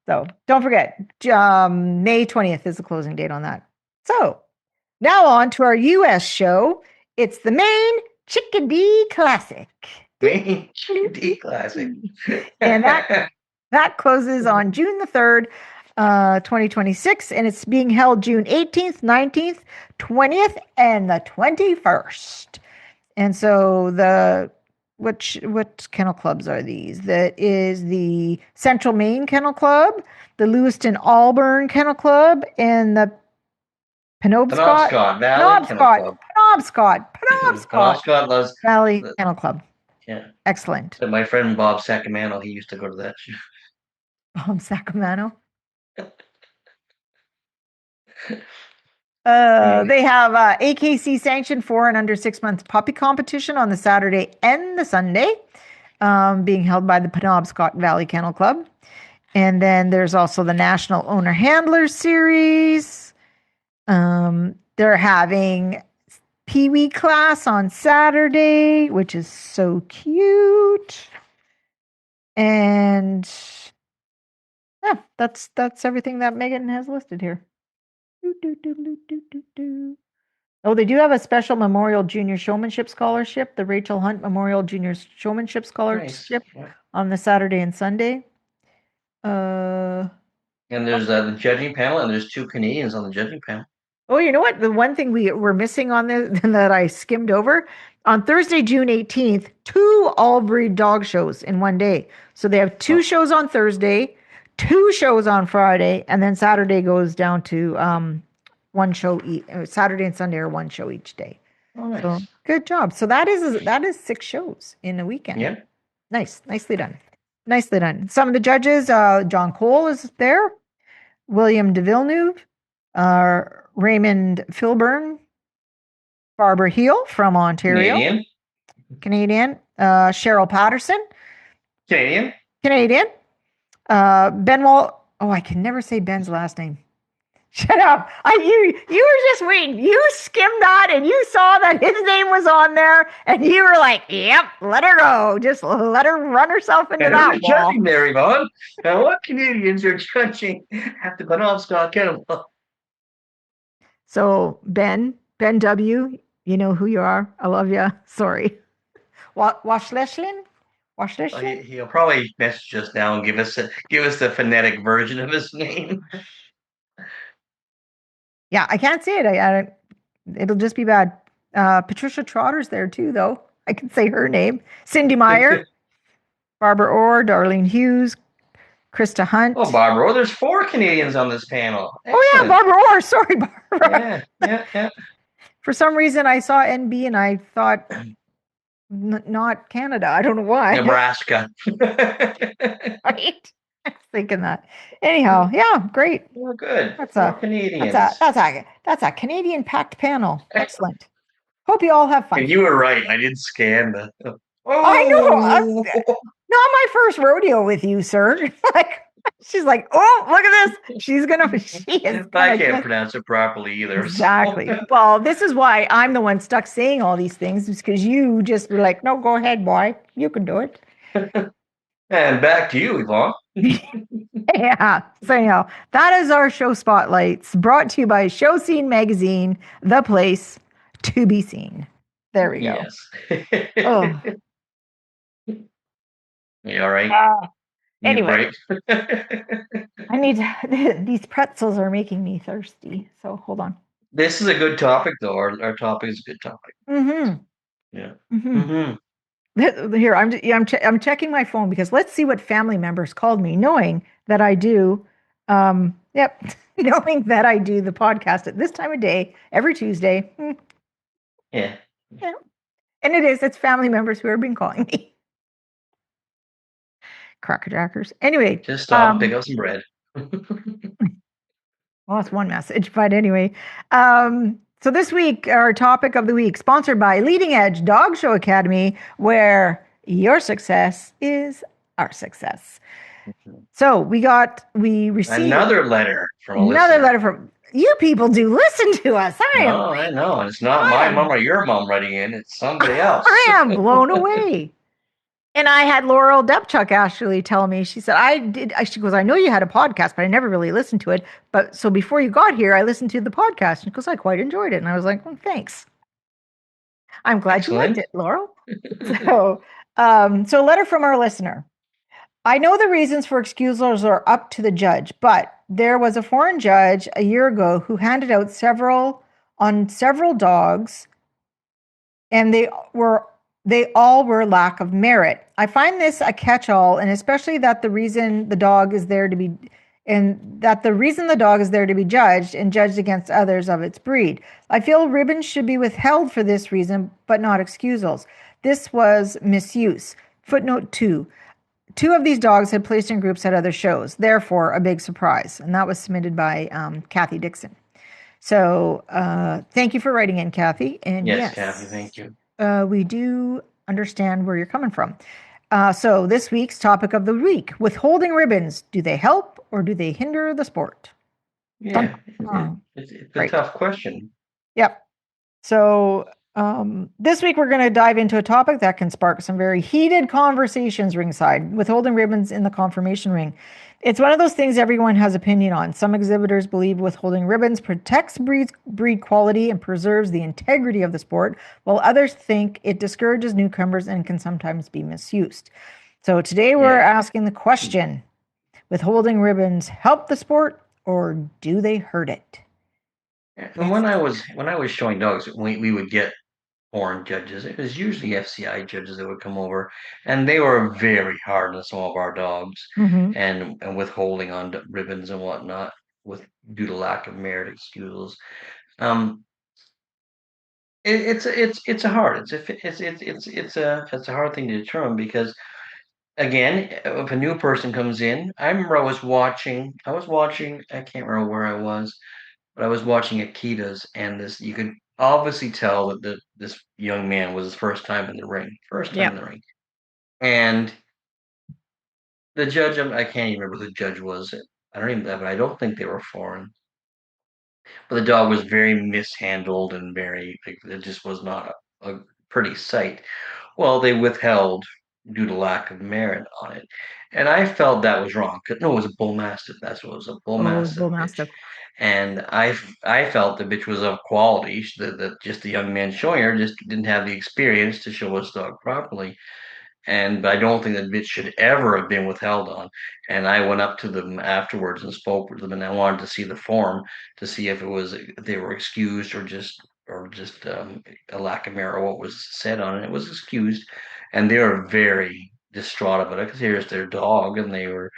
So don't forget, May 20th is the closing date on that. So now on to our U.S. show. It's the Maine Chickadee Classic. Maine Chickadee Classic. And that closes on June the 3rd. 2026, and it's being held June 18th, 19th, 20th, and the 21st. And so what kennel clubs are these? That is the Central Maine Kennel Club, the Lewiston Auburn Kennel Club, and the Penobscot Valley Kennel Club. Valley Kennel Club. Yeah. Excellent. So my friend Bob Sacamano, he used to go to that show. Sacramento. Yeah. They have AKC sanctioned 4 and under 6 months puppy competition on the Saturday and the Sunday, being held by the Penobscot Valley Kennel Club. And then there's also the National Owner Handler Series. They're having Pee Wee class on Saturday, which is so cute. And yeah, that's everything that Megan has listed here. Oh, they do have a special Memorial Junior Showmanship Scholarship, the Rachel Hunt Memorial Junior Showmanship Nice. Scholarship Yeah. on the Saturday and Sunday. And there's the judging panel, and there's 2 Canadians on the judging panel. Oh, you know what? The one thing we were missing on this that I skimmed over on Thursday, June 18th, 2 all-breed dog shows in one day. So they have 2 shows on Thursday, 2 shows on Friday, and then Saturday goes down to one show Saturday and Sunday are 1 show each day. Oh, nice. So good job. So that is 6 shows in a weekend. Yeah. Nicely done. Nicely done. Some of the judges, John Cole is there, William de Villeneuve, Raymond Filburn, Barbara Heel from Ontario, Canadian, Cheryl Patterson, Canadian, Ben Wall. Oh, I can never say Ben's last name. Shut up! You were just waiting. You skimmed that and you saw that his name was on there, and you were like, "Yep, let her go. Just let her run herself into that wall." Judging there, Yvonne. Now, what Canadians are judging at the Penobscot Kennel Club? So Ben W, you know who you are. I love you. Sorry. Washleshlin? He'll probably message us now and give us the phonetic version of his name. Yeah, I can't say it. It'll just be bad. Patricia Trotter's there too, though. I can say her name. Cindy Meyer, Barbara Orr, Darlene Hughes, Krista Hunt. Oh, Barbara Orr. There's 4 Canadians on this panel. Excellent. Oh, yeah, Barbara Orr. Sorry, Barbara. Yeah. For some reason, I saw NB and I thought not Canada. I don't know why. Nebraska. Right? I was thinking that. Anyhow, yeah, great. Well, good. That's a Canadians. That's a Canadian packed panel. Excellent. Hope you all have fun. And you were right. I did scan the. Oh, I know. Not my first rodeo with you, sir. She's like, oh, look at this. She is. I can't pronounce it properly either. Exactly. Well, this is why I'm the one stuck saying all these things, is because you just were like, no, go ahead, boy. You can do it. And back to you, Yvonne. Yeah. So anyhow, that is our show spotlights, brought to you by Show Scene Magazine, the place to be seen. There we go. Yes. Oh. You all right? Anyway, I need these pretzels are making me thirsty. So hold on. This is a good topic, though. Our topic is a good topic. Mm-hmm. Yeah. Mm-hmm. Mm-hmm. Here, I'm checking my phone because let's see what family members called me, knowing that I do. Knowing that I do the podcast at this time of day every Tuesday. Yeah. And it's family members who have been calling me. Crackerjackers. Anyway. Just stop, pick up some bread. Well, that's one message, but anyway. So this week, our topic of the week, sponsored by Leading Edge Dog Show Academy, where your success is our success. So we received another letter from a listener. From you. People do listen to us. I know. It's not my mom or your mom writing in. It's somebody else. I am blown away. And I had Laurel Depchuk actually tell me, she said, she goes, I know you had a podcast, but I never really listened to it. But so before you got here, I listened to the podcast. And she goes, I quite enjoyed it. And I was like, well, thanks. I'm glad you liked it, Laurel. So a letter from our listener. I know the reasons for excusals are up to the judge, but there was a foreign judge a year ago who handed out several dogs, and they all were lack of merit. I find this a catch-all, and especially that the reason the dog is there to be judged and judged against others of its breed. I feel ribbons should be withheld for this reason, but not excusals. This was misuse. Footnote 2. Two of these dogs had placed in groups at other shows, therefore a big surprise. And that was submitted by Kathy Dixon. So thank you for writing in, Kathy. And Yes, Kathy, yes, thank you. we do understand where you're coming from. So this week's topic of the week, withholding ribbons, do they help or do they hinder the sport? Dun, Yeah, dun. it's a Right. tough question. Yep. So this week we're going to dive into a topic that can spark some very heated conversations ringside, withholding ribbons in the confirmation ring. It's one of those things everyone has opinion on. Some exhibitors believe withholding ribbons protects breed quality and preserves the integrity of the sport, while others think it discourages newcomers and can sometimes be misused. So today we're Yeah. asking the question, withholding ribbons help the sport or do they hurt it? And when I was showing dogs, we would get foreign judges. It was usually FCI judges that would come over, and they were very hard on some of our dogs, Mm-hmm. and withholding on ribbons and whatnot, with due to lack of merit excusals. Um, it's a hard it's a hard thing to determine because again, if a new person comes in, I remember I was watching, I can't remember where I was, but I was watching Akitas, and this you could obviously tell that this young man was his first time Yeah. in the ring, and the judge, I can't even remember who the judge was. I don't even, but I don't think they were foreign. But the dog was very mishandled and very, like, it just was not a pretty sight. Well, they withheld due to lack of merit on it. And I felt that was wrong. No, it was a bull mastiff. That's what it was, a bull Oh, it was mastiff Bull bitch. Mastiff. And I felt the bitch was of quality. That just the young man showing her just didn't have the experience to show his dog properly. And I don't think that bitch should ever have been withheld on. And I went up to them afterwards and spoke with them, and I wanted to see the form to see if they were excused or just a lack of merit or what was said on it. It was excused, and they were very distraught about it because here's their dog, and they were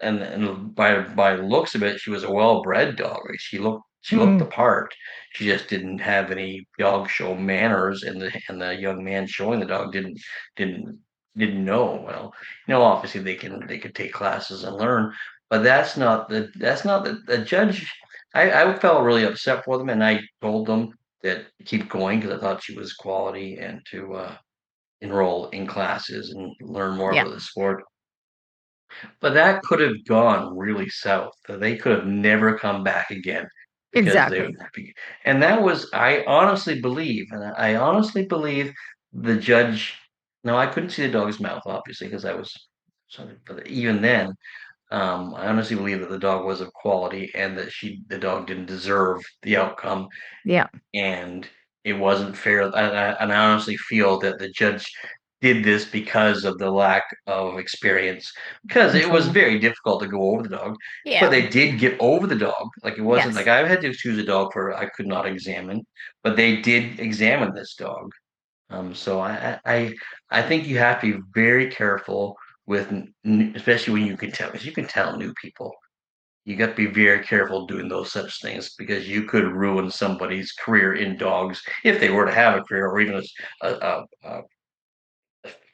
and by the looks of it, she was a well-bred dog. Like, she looked the Mm-hmm. part. She just didn't have any dog show manners, and the young man showing the dog didn't didn't know. Well, obviously they could take classes and learn, but that's not the judge. I felt really upset for them, and I told them that keep going because I thought she was quality and to enroll in classes and learn more Yeah, about the sport. But that could have gone really south. They could have never come back again because exactly. and that was, I honestly believe the judge. No, I couldn't see the dog's mouth, obviously, because I was sorry, but even then, I honestly believe that the dog was of quality and that the dog didn't deserve the outcome, Yeah. and it wasn't fair. And I honestly feel that the judge did this because of the lack of experience, because it was Control. very difficult to go over the dog. But Yeah. they did get over the dog. Like, it wasn't like Yes. I had to choose a dog for I could not examine, but they did examine this dog. So I think you have to be very careful with, especially when you can tell, because you can tell new people. You got to be very careful doing those such things because you could ruin somebody's career in dogs if they were to have a career, or even a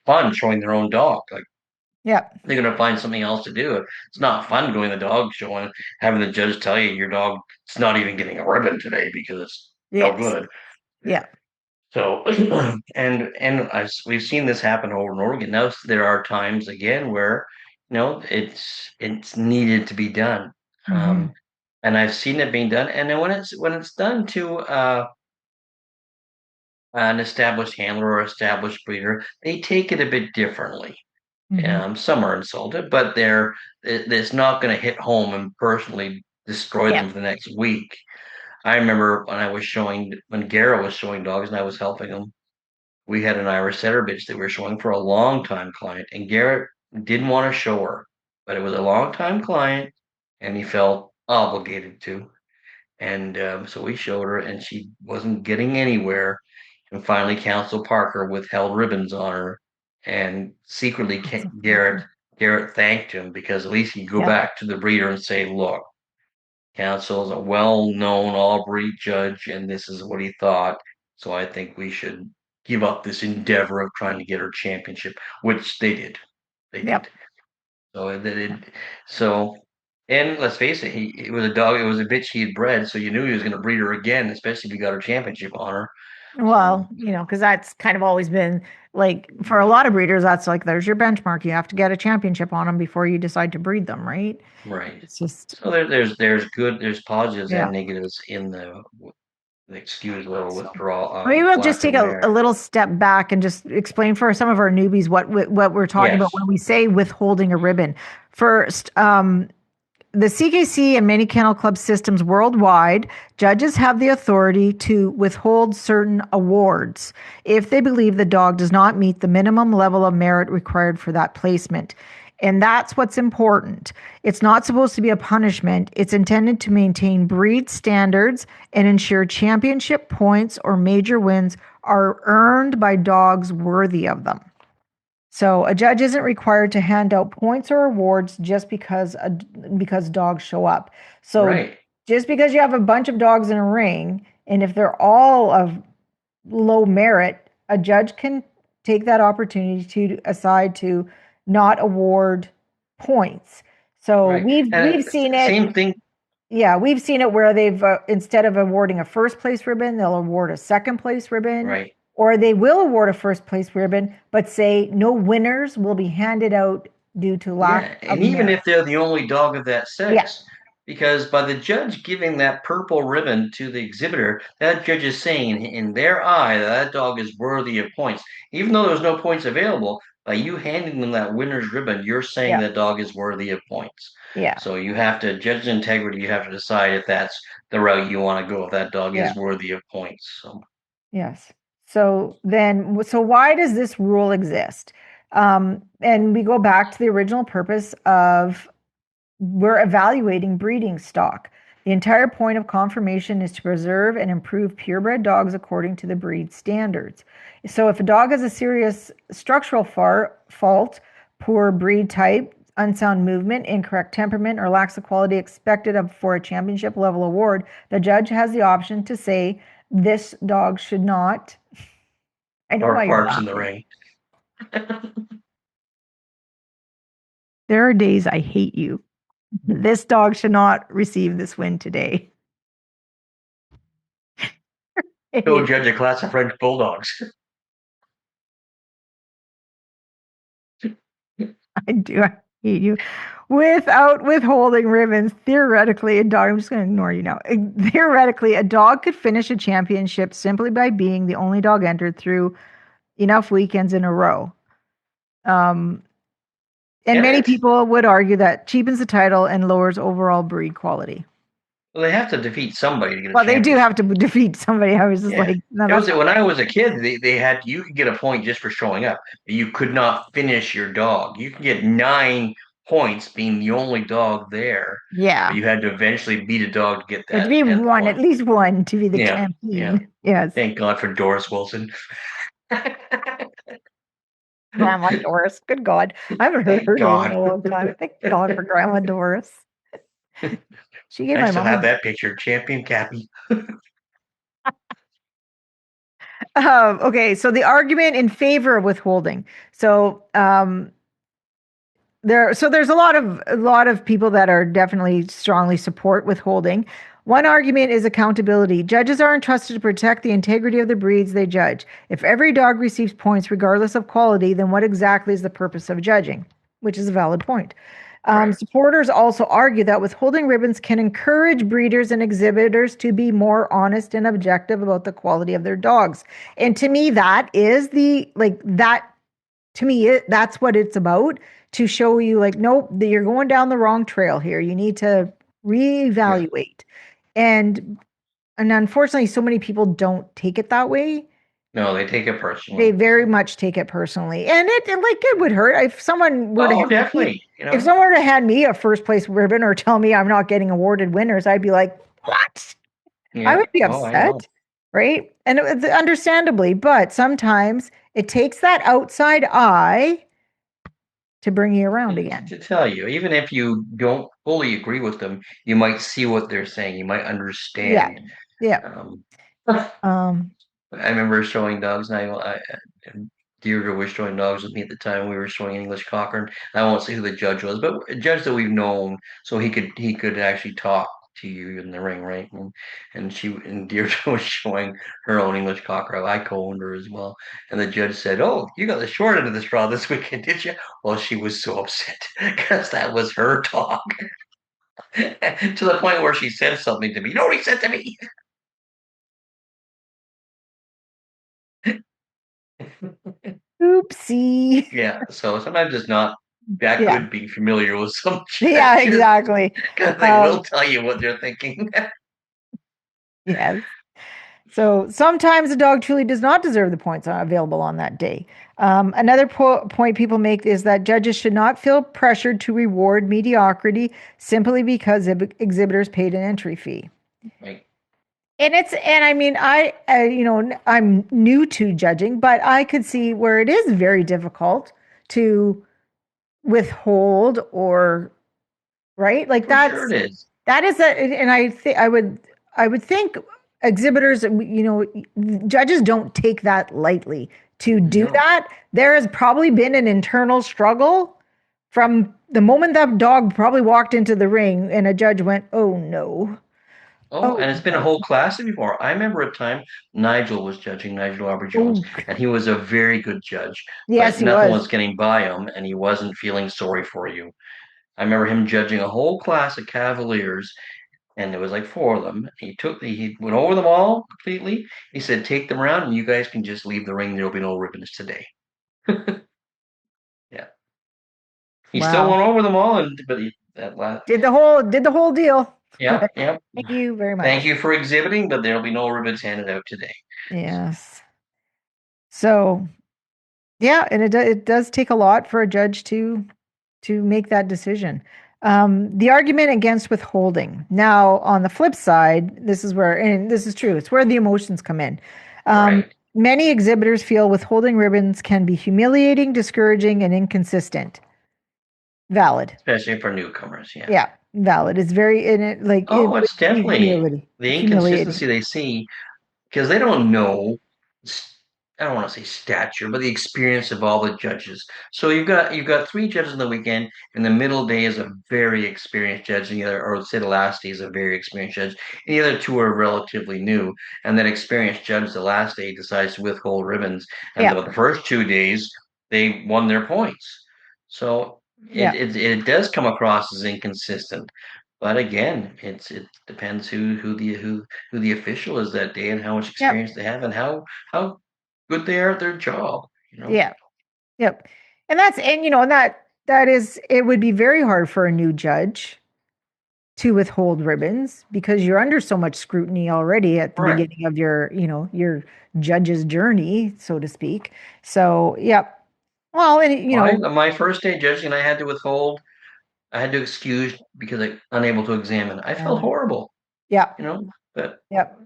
fun showing their own dog. Like, Yeah. they're gonna find something else to do. It's not fun going to the dog show and having the judge tell you your dog is not even getting a ribbon today because it's no Yes. good. Yeah. So, and we've seen this happen over and over again. Now there are times again where it's needed to be done. Mm-hmm. Um, and I've seen it being done. And then when it's done to an established handler or established breeder, they take it a bit differently. Mm-hmm. Some are insulted, but it's not going to hit home and personally destroy Yeah. them for the next week. I remember when Garrett was showing dogs and I was helping him. We had an Irish setter bitch that we were showing for a long time client, and Garrett didn't want to show her, but it was a long time client, and he felt obligated to. And so we showed her, and she wasn't getting anywhere. And finally, Council Parker withheld ribbons on her, and secretly That's Garrett unfortunate. Garrett thanked him because at least he'd go Yeah. back to the breeder and say, "Look, Council is a well-known all-breed judge, and this is what he thought. So I think we should give up this endeavor of trying to get her championship, which they did. They Yep. did. So so, and let's face it, it was a dog. It was a bitch he had bred, so you knew he was going to breed her again, especially if he got her championship on her. So Well, because that's kind of always been like for a lot of breeders, that's like there's your benchmark. You have to get a championship on them before you decide to breed them, right? right. It's just, So there's positives yeah. and negatives in the excuse little So withdrawal maybe we'll lack just take of a merit. little step back and just explain for some of our newbies what we're talking about Yes. when we say withholding a ribbon. First, the CKC and many kennel club systems worldwide, judges have the authority to withhold certain awards if they believe the dog does not meet the minimum level of merit required for that placement. And that's what's important. It's not supposed to be a punishment. It's intended to maintain breed standards and ensure championship points or major wins are earned by dogs worthy of them. So a judge isn't required to hand out points or awards just because dogs show up. So Right. just because you have a bunch of dogs in a ring, and if they're all of low merit, a judge can take that opportunity to decide to not award points. So Right. we've And seen it. same thing. Yeah, we've seen it where they've instead of awarding a first place ribbon, they'll award a second place ribbon, Right. or they will award a first place ribbon, but say no winners will be handed out due to lack Yeah, of and even merit. if they're the only dog of that Yeah, sex, because by the judge giving that purple ribbon to the exhibitor, that judge is saying in their eye that that dog is worthy of points. Even though there's no points available, by you handing them that winner's ribbon, you're saying yeah, that dog is worthy of points. yeah, So you have to judge integrity, you have to decide if that's the route you want to go, if that dog yeah, is worthy of points. So yes. So why does this rule exist? And we go back to the original purpose of we're evaluating breeding stock. The entire point of conformation is to preserve and improve purebred dogs according to the breed standards. So if a dog has a serious structural fault, poor breed type, unsound movement, incorrect temperament, or lacks the quality expected of for a championship level award, the judge has the option to say this dog should not. I know or why you're parts in the laughing. ring. There are days I hate you. This dog should not receive this win today. Go judge a class of French bulldogs. I do. I hate you. Without withholding ribbons, theoretically, a dog, I'm just going to ignore you now. Theoretically, a dog could finish a championship simply by being the only dog entered through enough weekends in a row. Um, and And many it people would argue that cheapens the title and lowers overall breed quality. Well, they have to defeat somebody to get a Well, they do championship. have to defeat somebody. I was just Yeah. like, no, It that's was not when I right. was a kid, they had you could get a point just for showing up. You could not finish your dog. You could get 9 points being the only dog there, but Yeah. you had to eventually beat a dog to get There had to that be 10th one, at point. least one, to be the Yeah, yeah. champion. Yes. Thank God for Doris Wilson. Grandma Doris. Good God. I haven't heard Thank her name in God. a long time. Thank God for Grandma Doris. She gave I my still mom have that picture, Champion Cappy. okay, so the argument in favor of withholding. There's a lot of people that are definitely strongly support withholding. One argument is accountability. Judges are entrusted to protect the integrity of the breeds they judge. If every dog receives points regardless of quality, then what exactly is the purpose of judging? Which is a valid point. Right. Supporters also argue that withholding ribbons can encourage breeders and exhibitors to be more honest and objective about the quality of their dogs. And to me, that is the like that. To me, that's what it's about to show you, like, nope, you're going down the wrong trail here. You need to Yeah. reevaluate. And and unfortunately, so many people don't take it that way. No, they take it They personally. very So. much take it personally, and like it would hurt if someone were to Oh, hand me definitely. if someone were to hand me a first place ribbon or tell me I'm not getting awarded winners. I'd be like, what? I Yeah. would be Oh, I know. upset, right? And understandably, but sometimes it takes that outside eye to bring you around again. To tell you, even if you don't fully agree with them, you might see what they're saying. You might Yeah, understand. yeah. Um, Um, I remember showing dogs, and and Deirdre was showing dogs with me at the time. We were showing English Cocker. And I won't say who the judge was, but a judge that we've known, so he could actually talk to you in the ring, right? And Deirdre was showing her own English Cocker. I co-owned her as well, and the judge said, "Oh, you got the short end of the straw this weekend, did you?" Well, she was so upset because that was her dog, to the point where she said something to me. You know what he said to me? Oopsie. Yeah, so sometimes it's not that Yeah. good being familiar with some Yeah, judges exactly. because they Um, will tell you what they're thinking. yes. So sometimes a dog truly does not deserve the points available on that day. Another point people make is that judges should not feel pressured to reward mediocrity simply because exhibitors paid an entry fee. Right. And I mean, I'm new to judging, but I could see where it is very difficult to withhold or right like For sure it is. that is a and I would think exhibitors, judges don't take that lightly to do No. that. There has probably been an internal struggle from the moment that dog probably walked into the ring and a judge went, oh no, Oh, oh and it's been a no, whole class before. I remember a time Nigel was judging, Nigel Aubrey Jones, oh and he was a very good judge, yes but he nothing was. was getting by him, and he wasn't feeling sorry for you. I remember him judging a whole class of Cavaliers, and there was like four of them. He went over them all completely. He said, "Take them around, and you guys can just leave the ring. There'll be no ribbons today." Yeah, he still Wow, went over them all, and but that last, did the whole deal. yeah, yeah. Thank you very Thank much. you for exhibiting, but there'll be no ribbons handed out today. Yes. So yeah, and it does take a lot for a judge to make that decision. The argument against withholding. Now, on the flip side, this is where, and this is true, it's where the emotions come in. Um, Right, Many exhibitors feel withholding ribbons can be humiliating, discouraging, and inconsistent. Valid. especially for newcomers. Yeah. Yeah, valid. It's very in it like it Oh, would it's be definitely the humiliating. inconsistency they see because they don't know. I don't want to say stature, but the experience of all the judges. So you've got three judges in the weekend, and the middle day is a very experienced judge, and the other, or say the last day is a very experienced judge, and the other two are relatively new. And that experienced judge, the last day, decides to withhold ribbons, and Yeah, the first 2 days they won their points. So it yeah, it, it does come across as inconsistent. But again, it depends who the official is that day and how much yep, experience they have and how good they are at their job, you know? yeah. Yep. And is it would be very hard for a new judge to withhold ribbons because you're under so much scrutiny already at the Correct. beginning of your judge's journey, so to speak. So, yep. Well, and My first day judging, I had to withhold. I had to excuse because I unable to examine. I felt yeah, horrible, yeah, you know, but yep,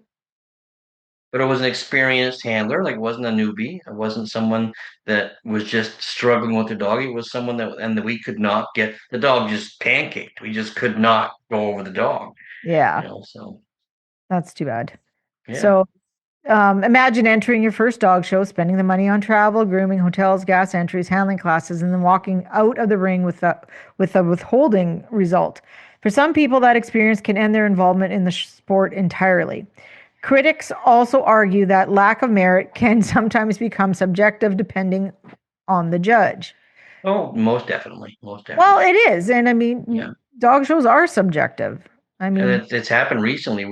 but it was an experienced handler. Like it wasn't a newbie. It wasn't someone that was just struggling with the dog. It was someone that we could not get the dog just pancaked. We just could not go over the dog, yeah. So That's too bad. yeah. So, imagine entering your first dog show, spending the money on travel, grooming, hotels, gas entries, handling classes, and then walking out of the ring with a withholding result. For some people, that experience can end their involvement in the sport entirely. Critics also argue that lack of merit can sometimes become subjective depending on the judge. Oh, most definitely, most Well, definitely. it is. And I Yeah. mean, dog shows are subjective. I And mean, it's happened recently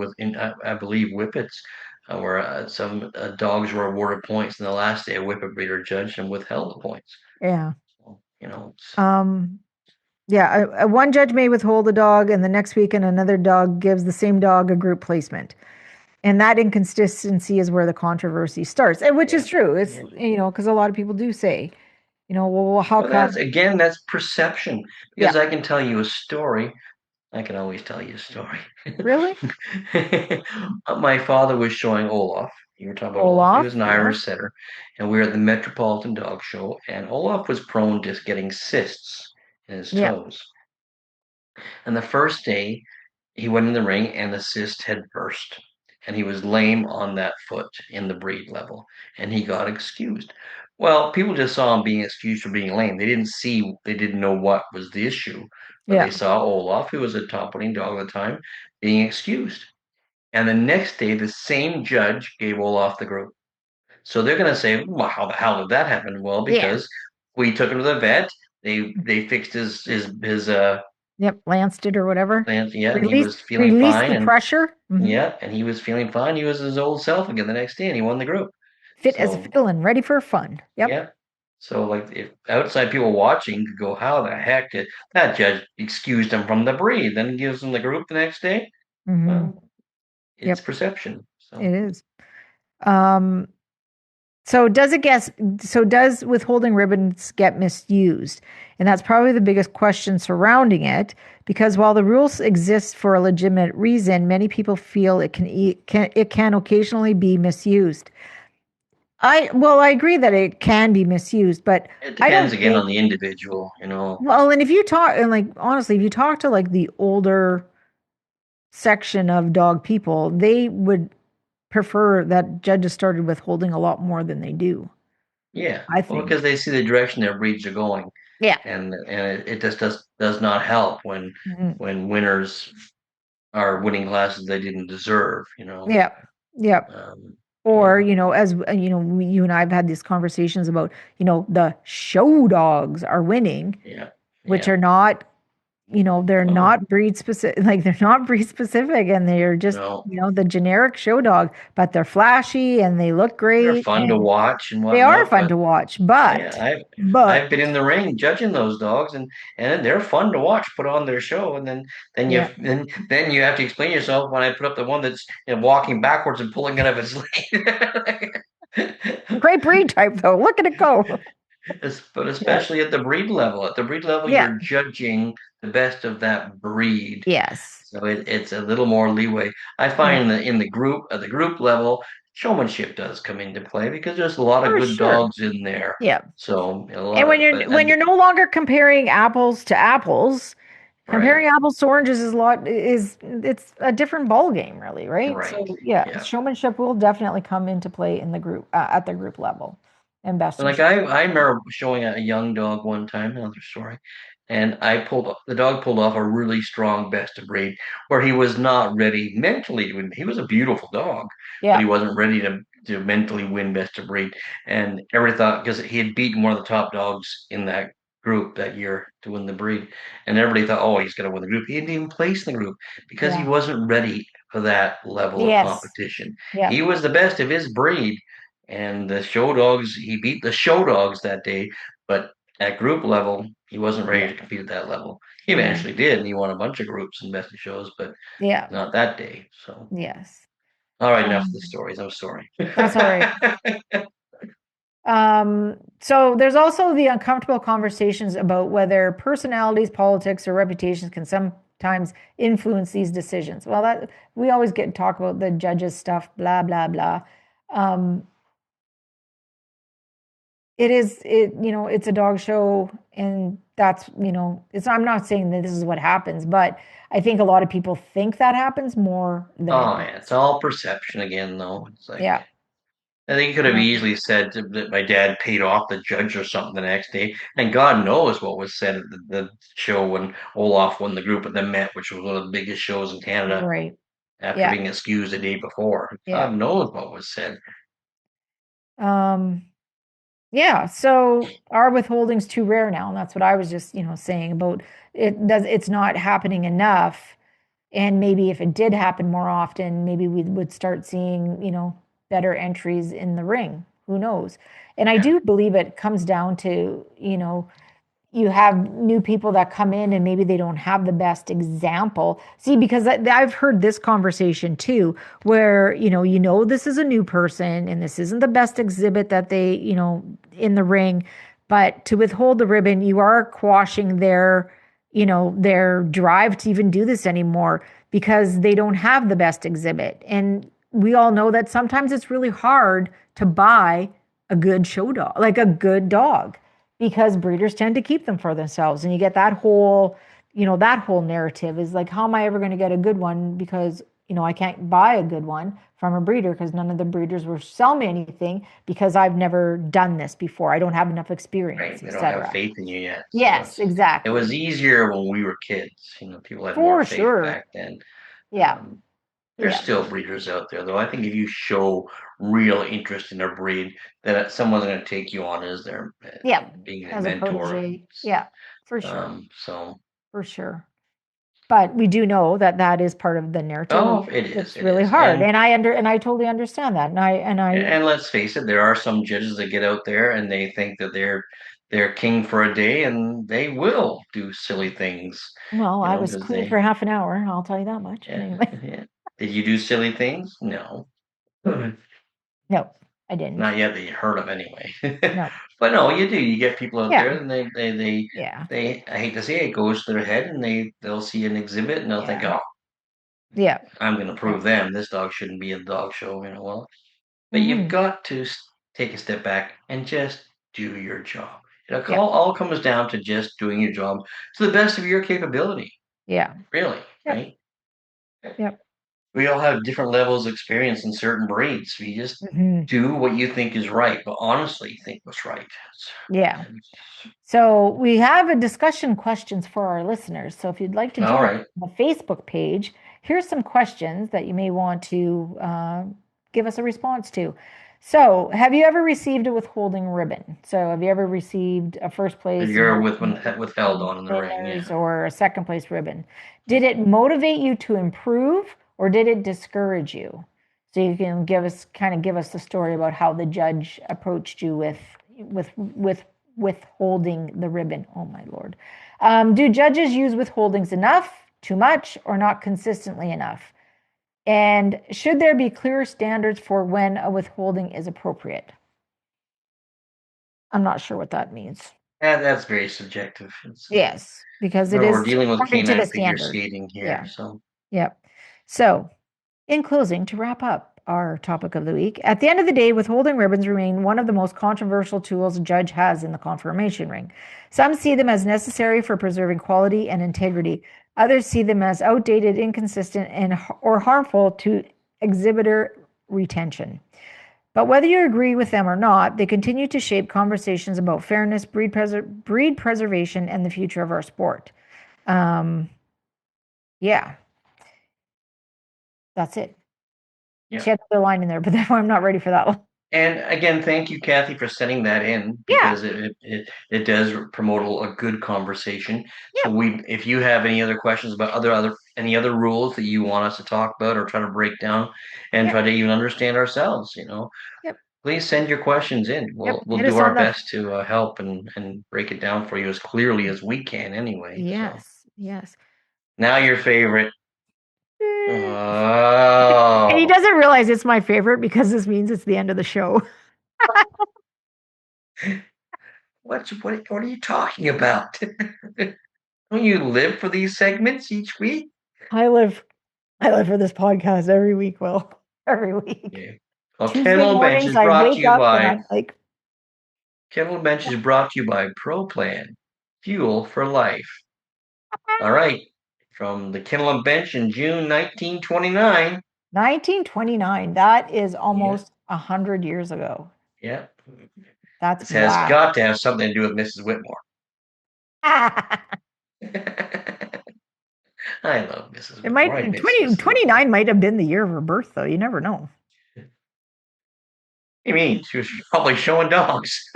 I believe Whippets, where some dogs were awarded points, and the last day a Whippet breeder judged and withheld the points. yeah. So, Um, Yeah, one judge may withhold a dog, and the next weekend another dog gives the same dog a group placement. And that inconsistency is where the controversy starts, and which yeah, is true. It's, yeah. because a lot of people do say, well, how Well, come? that's perception. Yeah, Because I can tell you a story. I can always tell you a story. really? My father was showing Olaf. You were talking about Olaf. He was Olaf? an Yeah. Irish setter, and we were at the Metropolitan Dog Show, and Olaf was prone to getting cysts in his Yeah. toes. And the first day, he went in the ring, and the cyst had burst. and he was lame on that foot in the breed level, and he got excused. Well, people just saw him being excused for being lame. They didn't know what was the issue, but Yeah. they saw Olaf, who was a top winning dog at the time, being excused. And the next day, the same judge gave Olaf the group. So they're going to say, well, how the hell did that happen? Well, Yeah. because we took him to the vet. They fixed his Yep. Lanced it or whatever. plant, yeah, and he Release was feeling release fine, the and pressure. yeah, and he was feeling fine. He was his old self again the next day, and he won the group. Fit as a So fiddle and ready for fun. Yep. yeah, so like if outside people watching could go, how the heck did that judge excused him from the breed, then gives him the group the next day? Hmm. Well, it's Yep. perception. It So is. Um, so does withholding ribbons get misused? And that's probably the biggest question surrounding it, because while the rules exist for a legitimate reason, many people feel it can occasionally be misused. I agree that it can be misused, but it I depends don't again on think, the individual. well, and if you talk, and like honestly, if you talk to like the older section of dog people, they would prefer that judges started withholding a lot more than they do, Yeah, I well, because think. they see the direction their breeds are going, Yeah. and it just does not help Mhm. when winners are winning classes they didn't deserve. Yeah. Yeah. Or, Yeah, as you and I have had these conversations about, the show dogs are winning, yeah, which yeah. are not, they're Oh, not breed specific, like they're not breed specific, and they're just, no, the generic show dog, but they're flashy and they look they're great fun to and watch and they are whatnot, fun but to watch. yeah, I've been in the ring judging those dogs, and they're fun to watch put on their show, and then you Yeah, then you have to explain yourself when I put up the one that's walking backwards and pulling out of its leg. great breed type though. Look at it go. But Yeah. especially at the breed level. At the breed level, Yeah. you're judging the best of that breed. Yes. So it's a little more leeway. I Yeah. find in the group at the group level, showmanship does come into play because there's a lot of For good sure. dogs in there. Yeah. So a And lot when of, you're but when you're no longer comparing apples to apples, right, comparing apples to oranges it's a different ball game, really, right? right, So yeah, yeah. showmanship will definitely come into play in the group at the group level, and best And of like show. I remember showing a young dog one time, another story, and the dog pulled off a really strong best of breed where he was not ready mentally to win. He was a beautiful dog, but Yeah, he wasn't ready to mentally win best of breed. And everybody thought because he had beaten one of the top dogs in that group that year to win the breed, and everybody thought, oh, he's going to win the group. He didn't even place in the group because he yeah, wasn't ready for that level of yes, competition. yeah, He was the best of his breed, and the show dogs, he beat the show dogs that day, but at group level, he wasn't ready yeah, to compete at that level. He yeah, eventually did, and he won a bunch of groups and best of shows, but yeah, not that day. So, yes. all right, enough of the Um, stories. I'm sorry. that's all right. So there's also the uncomfortable conversations about whether personalities, politics, or reputations can sometimes influence these decisions. Well, that we always get to talk about the judges stuff, blah blah blah. Um, it's a dog show, and that's, it's. I'm not saying that this is what happens, but I think a lot of people think that happens more than it Oh, yeah, it's does. all perception again, though. It's like Yeah. I think he could have easily said that my dad paid off the judge or something the next day, and God knows what was said at the show when Olaf won the group at the Met, which was one of the biggest shows in Canada Right. after Yeah. being excused the day before. Yeah. God knows what was said. Um, Yeah, so our withholding's too rare now, and that's what I was just, saying about it's not happening enough. And maybe if it did happen more often, maybe we would start seeing, better entries in the ring. Who knows? And I Yeah. do believe it comes down to, you have new people that come in and maybe they don't have the best example. See, because I've heard this conversation too, where, this is a new person and this isn't the best exhibit that they, in the ring, but to withhold the ribbon, you are quashing their drive to even do this anymore because they don't have the best exhibit. And we all know that sometimes it's really hard to buy a good show dog, like a good dog, because breeders tend to keep them for themselves. And you get that whole narrative is like, how am I ever going to get a good one? Because I can't buy a good one from a breeder because none of the breeders will sell me anything because I've never done this before. I don't have enough experience, Right. They don't have etc. faith in you yet. So Yes, it was exactly. easier when we were kids. People had more For faith sure. back then. Yeah. Um, there's Yeah. still breeders out there, though. I think if you show real interest in a breed, that someone's going to take you on as their Yeah. being a As a mentor. protege. Yeah, for sure. So For sure. But we do know that that is part of the narrative. it is, It's it really is, hard. And I totally understand that. And I and let's face it, there are some judges that get out there and they think that they're king for a day, and they will do silly things, well, I was because queen for half an hour, I'll tell you that much. yeah, Anyway. yeah. Did you do silly things? No. No, I didn't. Not yet that you heard of anyway. No. But no, you do. You get people out there, Yeah. and Yeah. I hate to say it, goes to their head, and they'll see an exhibit and they'll think, Yeah. oh, Yeah. I'm going to Yeah. prove them this dog shouldn't be a dog show. Well, but you've Hmm. got to take a step back and just do your job. It Yeah. all comes down to just doing your job to the best of your capability. Yeah. Really, Yep. right? Yep. We all have different levels of experience in certain breeds. We just Hmm. do what you think is right, but honestly think what's right. Yeah. So we have a discussion questions for our listeners. So if you'd like to All join right. the Facebook page, here's some questions that you may want to give us a response to. So, have you ever received a withholding ribbon? So, have you ever received a first place You're withheld in on in the ring, yeah. winners or a second place ribbon? Did it motivate you to improve or did it discourage you? So you can give us the story about how the judge approached you with withholding the ribbon. Oh my Lord. Do judges use withholdings enough, too much, or not consistently enough? And should there be clear standards for when a withholding is appropriate? I'm not sure what that means. That's very subjective. Yes, because it We're is dealing with according to the canine figure standard. skating here, Yeah. so Yep. So, in closing, to wrap up our topic of the week, at the end of the day, withholding ribbons remain one of the most controversial tools a judge has in the confirmation ring. Some see them as necessary for preserving quality and integrity. Others see them as outdated, inconsistent, or harmful to exhibitor retention. But whether you agree with them or not, they continue to shape conversations about fairness, breed preservation, and the future of our sport. Yeah, that's it. yeah. She had another line in there, but then I'm not ready for that one. And again, thank you, Kathy, for sending that in, Yeah, because it does promote a good conversation. yeah, So if you have any other questions about any other rules that you want us to talk about or try to break down and yeah, try to even understand ourselves, yep, please send your questions in. yep. We'll Hit do us on our the best to help and break it down for you as clearly as we can anyway. So yes, yes. now your favorite. And he Oh, doesn't realize it's my favorite because this means it's the end of the show. what are you talking about? Don't you live for these segments each week? I live I live for this podcast every week, Will. Every week. Yeah. Well, Tuesday Kennel Bench mornings is I brought to wake you up and by I'm like, Kennel Bench is brought to you by ProPlan, Fuel for Life. All right, from the Kennel Bench in June 1929. 1929. That is Yeah, almost 100 years ago. yeah. That's This has wow. got to have something to do with Mrs. Whitmore. I love Mrs. It Whitmore. might I miss 20 Mrs. Whitmore. 29 might have been the year of her birth, though. You never know. What do you mean? She was probably showing dogs.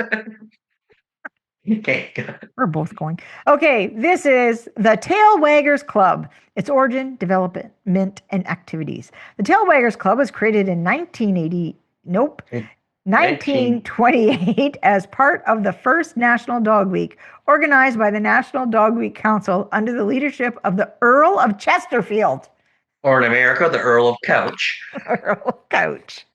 Okay, We're both going. Okay, this is the Tail Waggers Club. Its origin, development, and activities. The Tail Waggers Club was created in 1980. Nope. 1928 as part of the first National Dog Week, organized by the National Dog Week Council under the leadership of the Earl of Chesterfield. Or in America, the Earl of Couch. Earl Couch.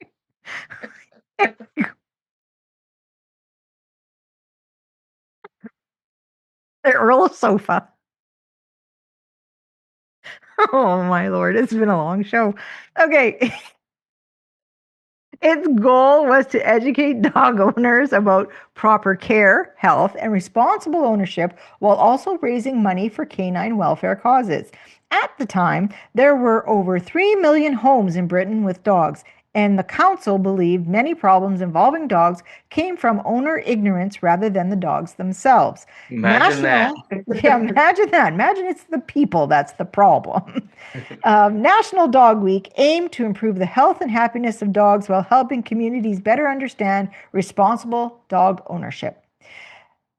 The Earl of Sofa. Oh my Lord, it's been a long show. Okay. Its goal was to educate dog owners about proper care, health, and responsible ownership while also raising money for canine welfare causes. At the time, there were over 3 million homes in Britain with dogs, and the council believed many problems involving dogs came from owner ignorance rather than the dogs themselves. Imagine that. Yeah, imagine that. Imagine it's the people that's the problem. National Dog Week aimed to improve the health and happiness of dogs while helping communities better understand responsible dog ownership.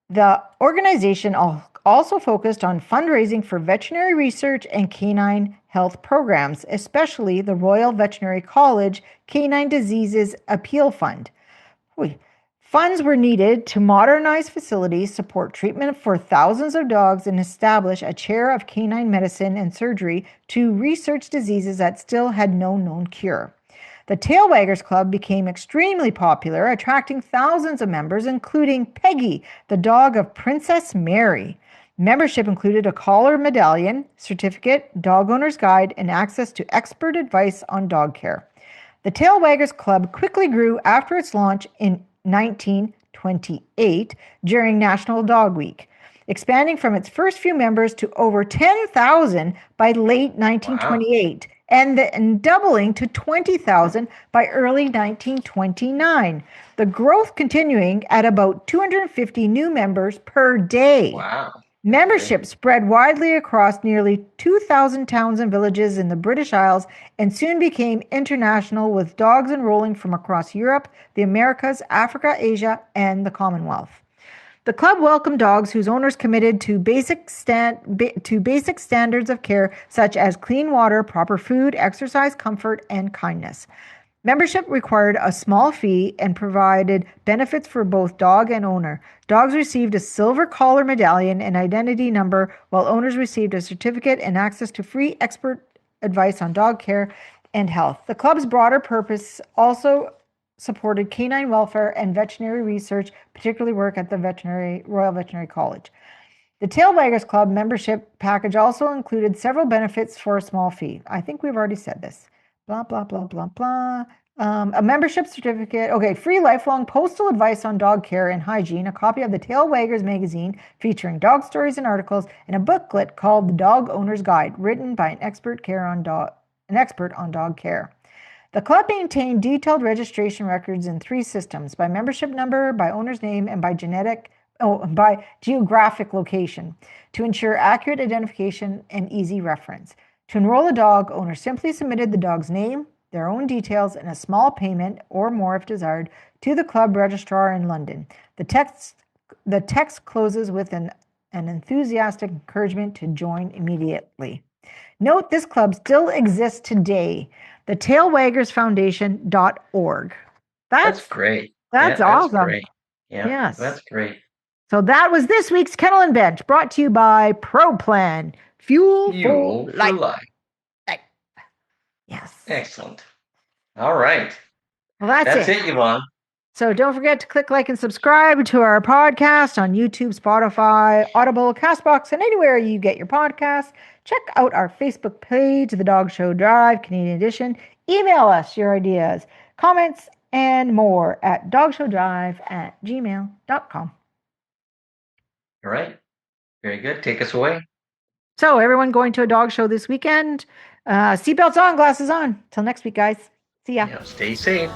The organization also focused on fundraising for veterinary research and canine health programs, especially the Royal Veterinary College Canine Diseases Appeal Fund. Funds were needed to modernize facilities, support treatment for thousands of dogs, and establish a chair of canine medicine and surgery to research diseases that still had no known cure. The Tail Waggers Club became extremely popular, attracting thousands of members, including Peggy, the dog of Princess Mary. Membership included a collar medallion, certificate, dog owner's guide, and access to expert advice on dog care. The Tail Waggers Club quickly grew after its launch in 1928 during National Dog Week, expanding from its first few members to over 10,000 by late 1928. Wow. And doubling to 20,000 by early 1929. The growth continuing at about 250 new members per day. Wow. Membership spread widely across nearly 2,000 towns and villages in the British Isles and soon became international, with dogs enrolling from across Europe, the Americas, Africa, Asia, and the Commonwealth. The club welcomed dogs whose owners committed to basic standards of care, such as clean water, proper food, exercise, comfort, and kindness. Membership required a small fee and provided benefits for both dog and owner. Dogs received a silver collar medallion and identity number, while owners received a certificate and access to free expert advice on dog care and health. The club's broader purpose also supported canine welfare and veterinary research, particularly work at the Royal Veterinary College. The Tail Waggers Club membership package also included several benefits for a small fee. I think we've already said this. Blah, blah, blah, blah, blah. A membership certificate. Okay, free lifelong postal advice on dog care and hygiene, a copy of the Tail Waggers magazine featuring dog stories and articles, and a booklet called The Dog Owner's Guide, written by an expert on dog care. The club maintained detailed registration records in 3 systems: by membership number, by owner's name, and by geographic location, to ensure accurate identification and easy reference. To enroll a dog, owners simply submitted the dog's name, their own details, and a small payment, or more if desired, to the club registrar in London. The text closes with an enthusiastic encouragement to join immediately. Note, this club still exists today. The tailwaggersfoundation.org. That's great. That's awesome. That's great. Yeah, yes. That's great. So that was this week's Kennel and Bench, brought to you by ProPlan. Fuel for life. Yes. Excellent. All right. Well, that's it, Yvonne. So don't forget to click like and subscribe to our podcast on YouTube, Spotify, Audible, CastBox, and anywhere you get your podcasts. Check out our Facebook page, The Dog Show Drive, Canadian Edition. Email us your ideas, comments, and more at dogshowdrive@gmail.com. All right. Very good. Take us away. So everyone going to a dog show this weekend, seatbelts on, glasses on. Till next week, guys. See ya. Stay safe.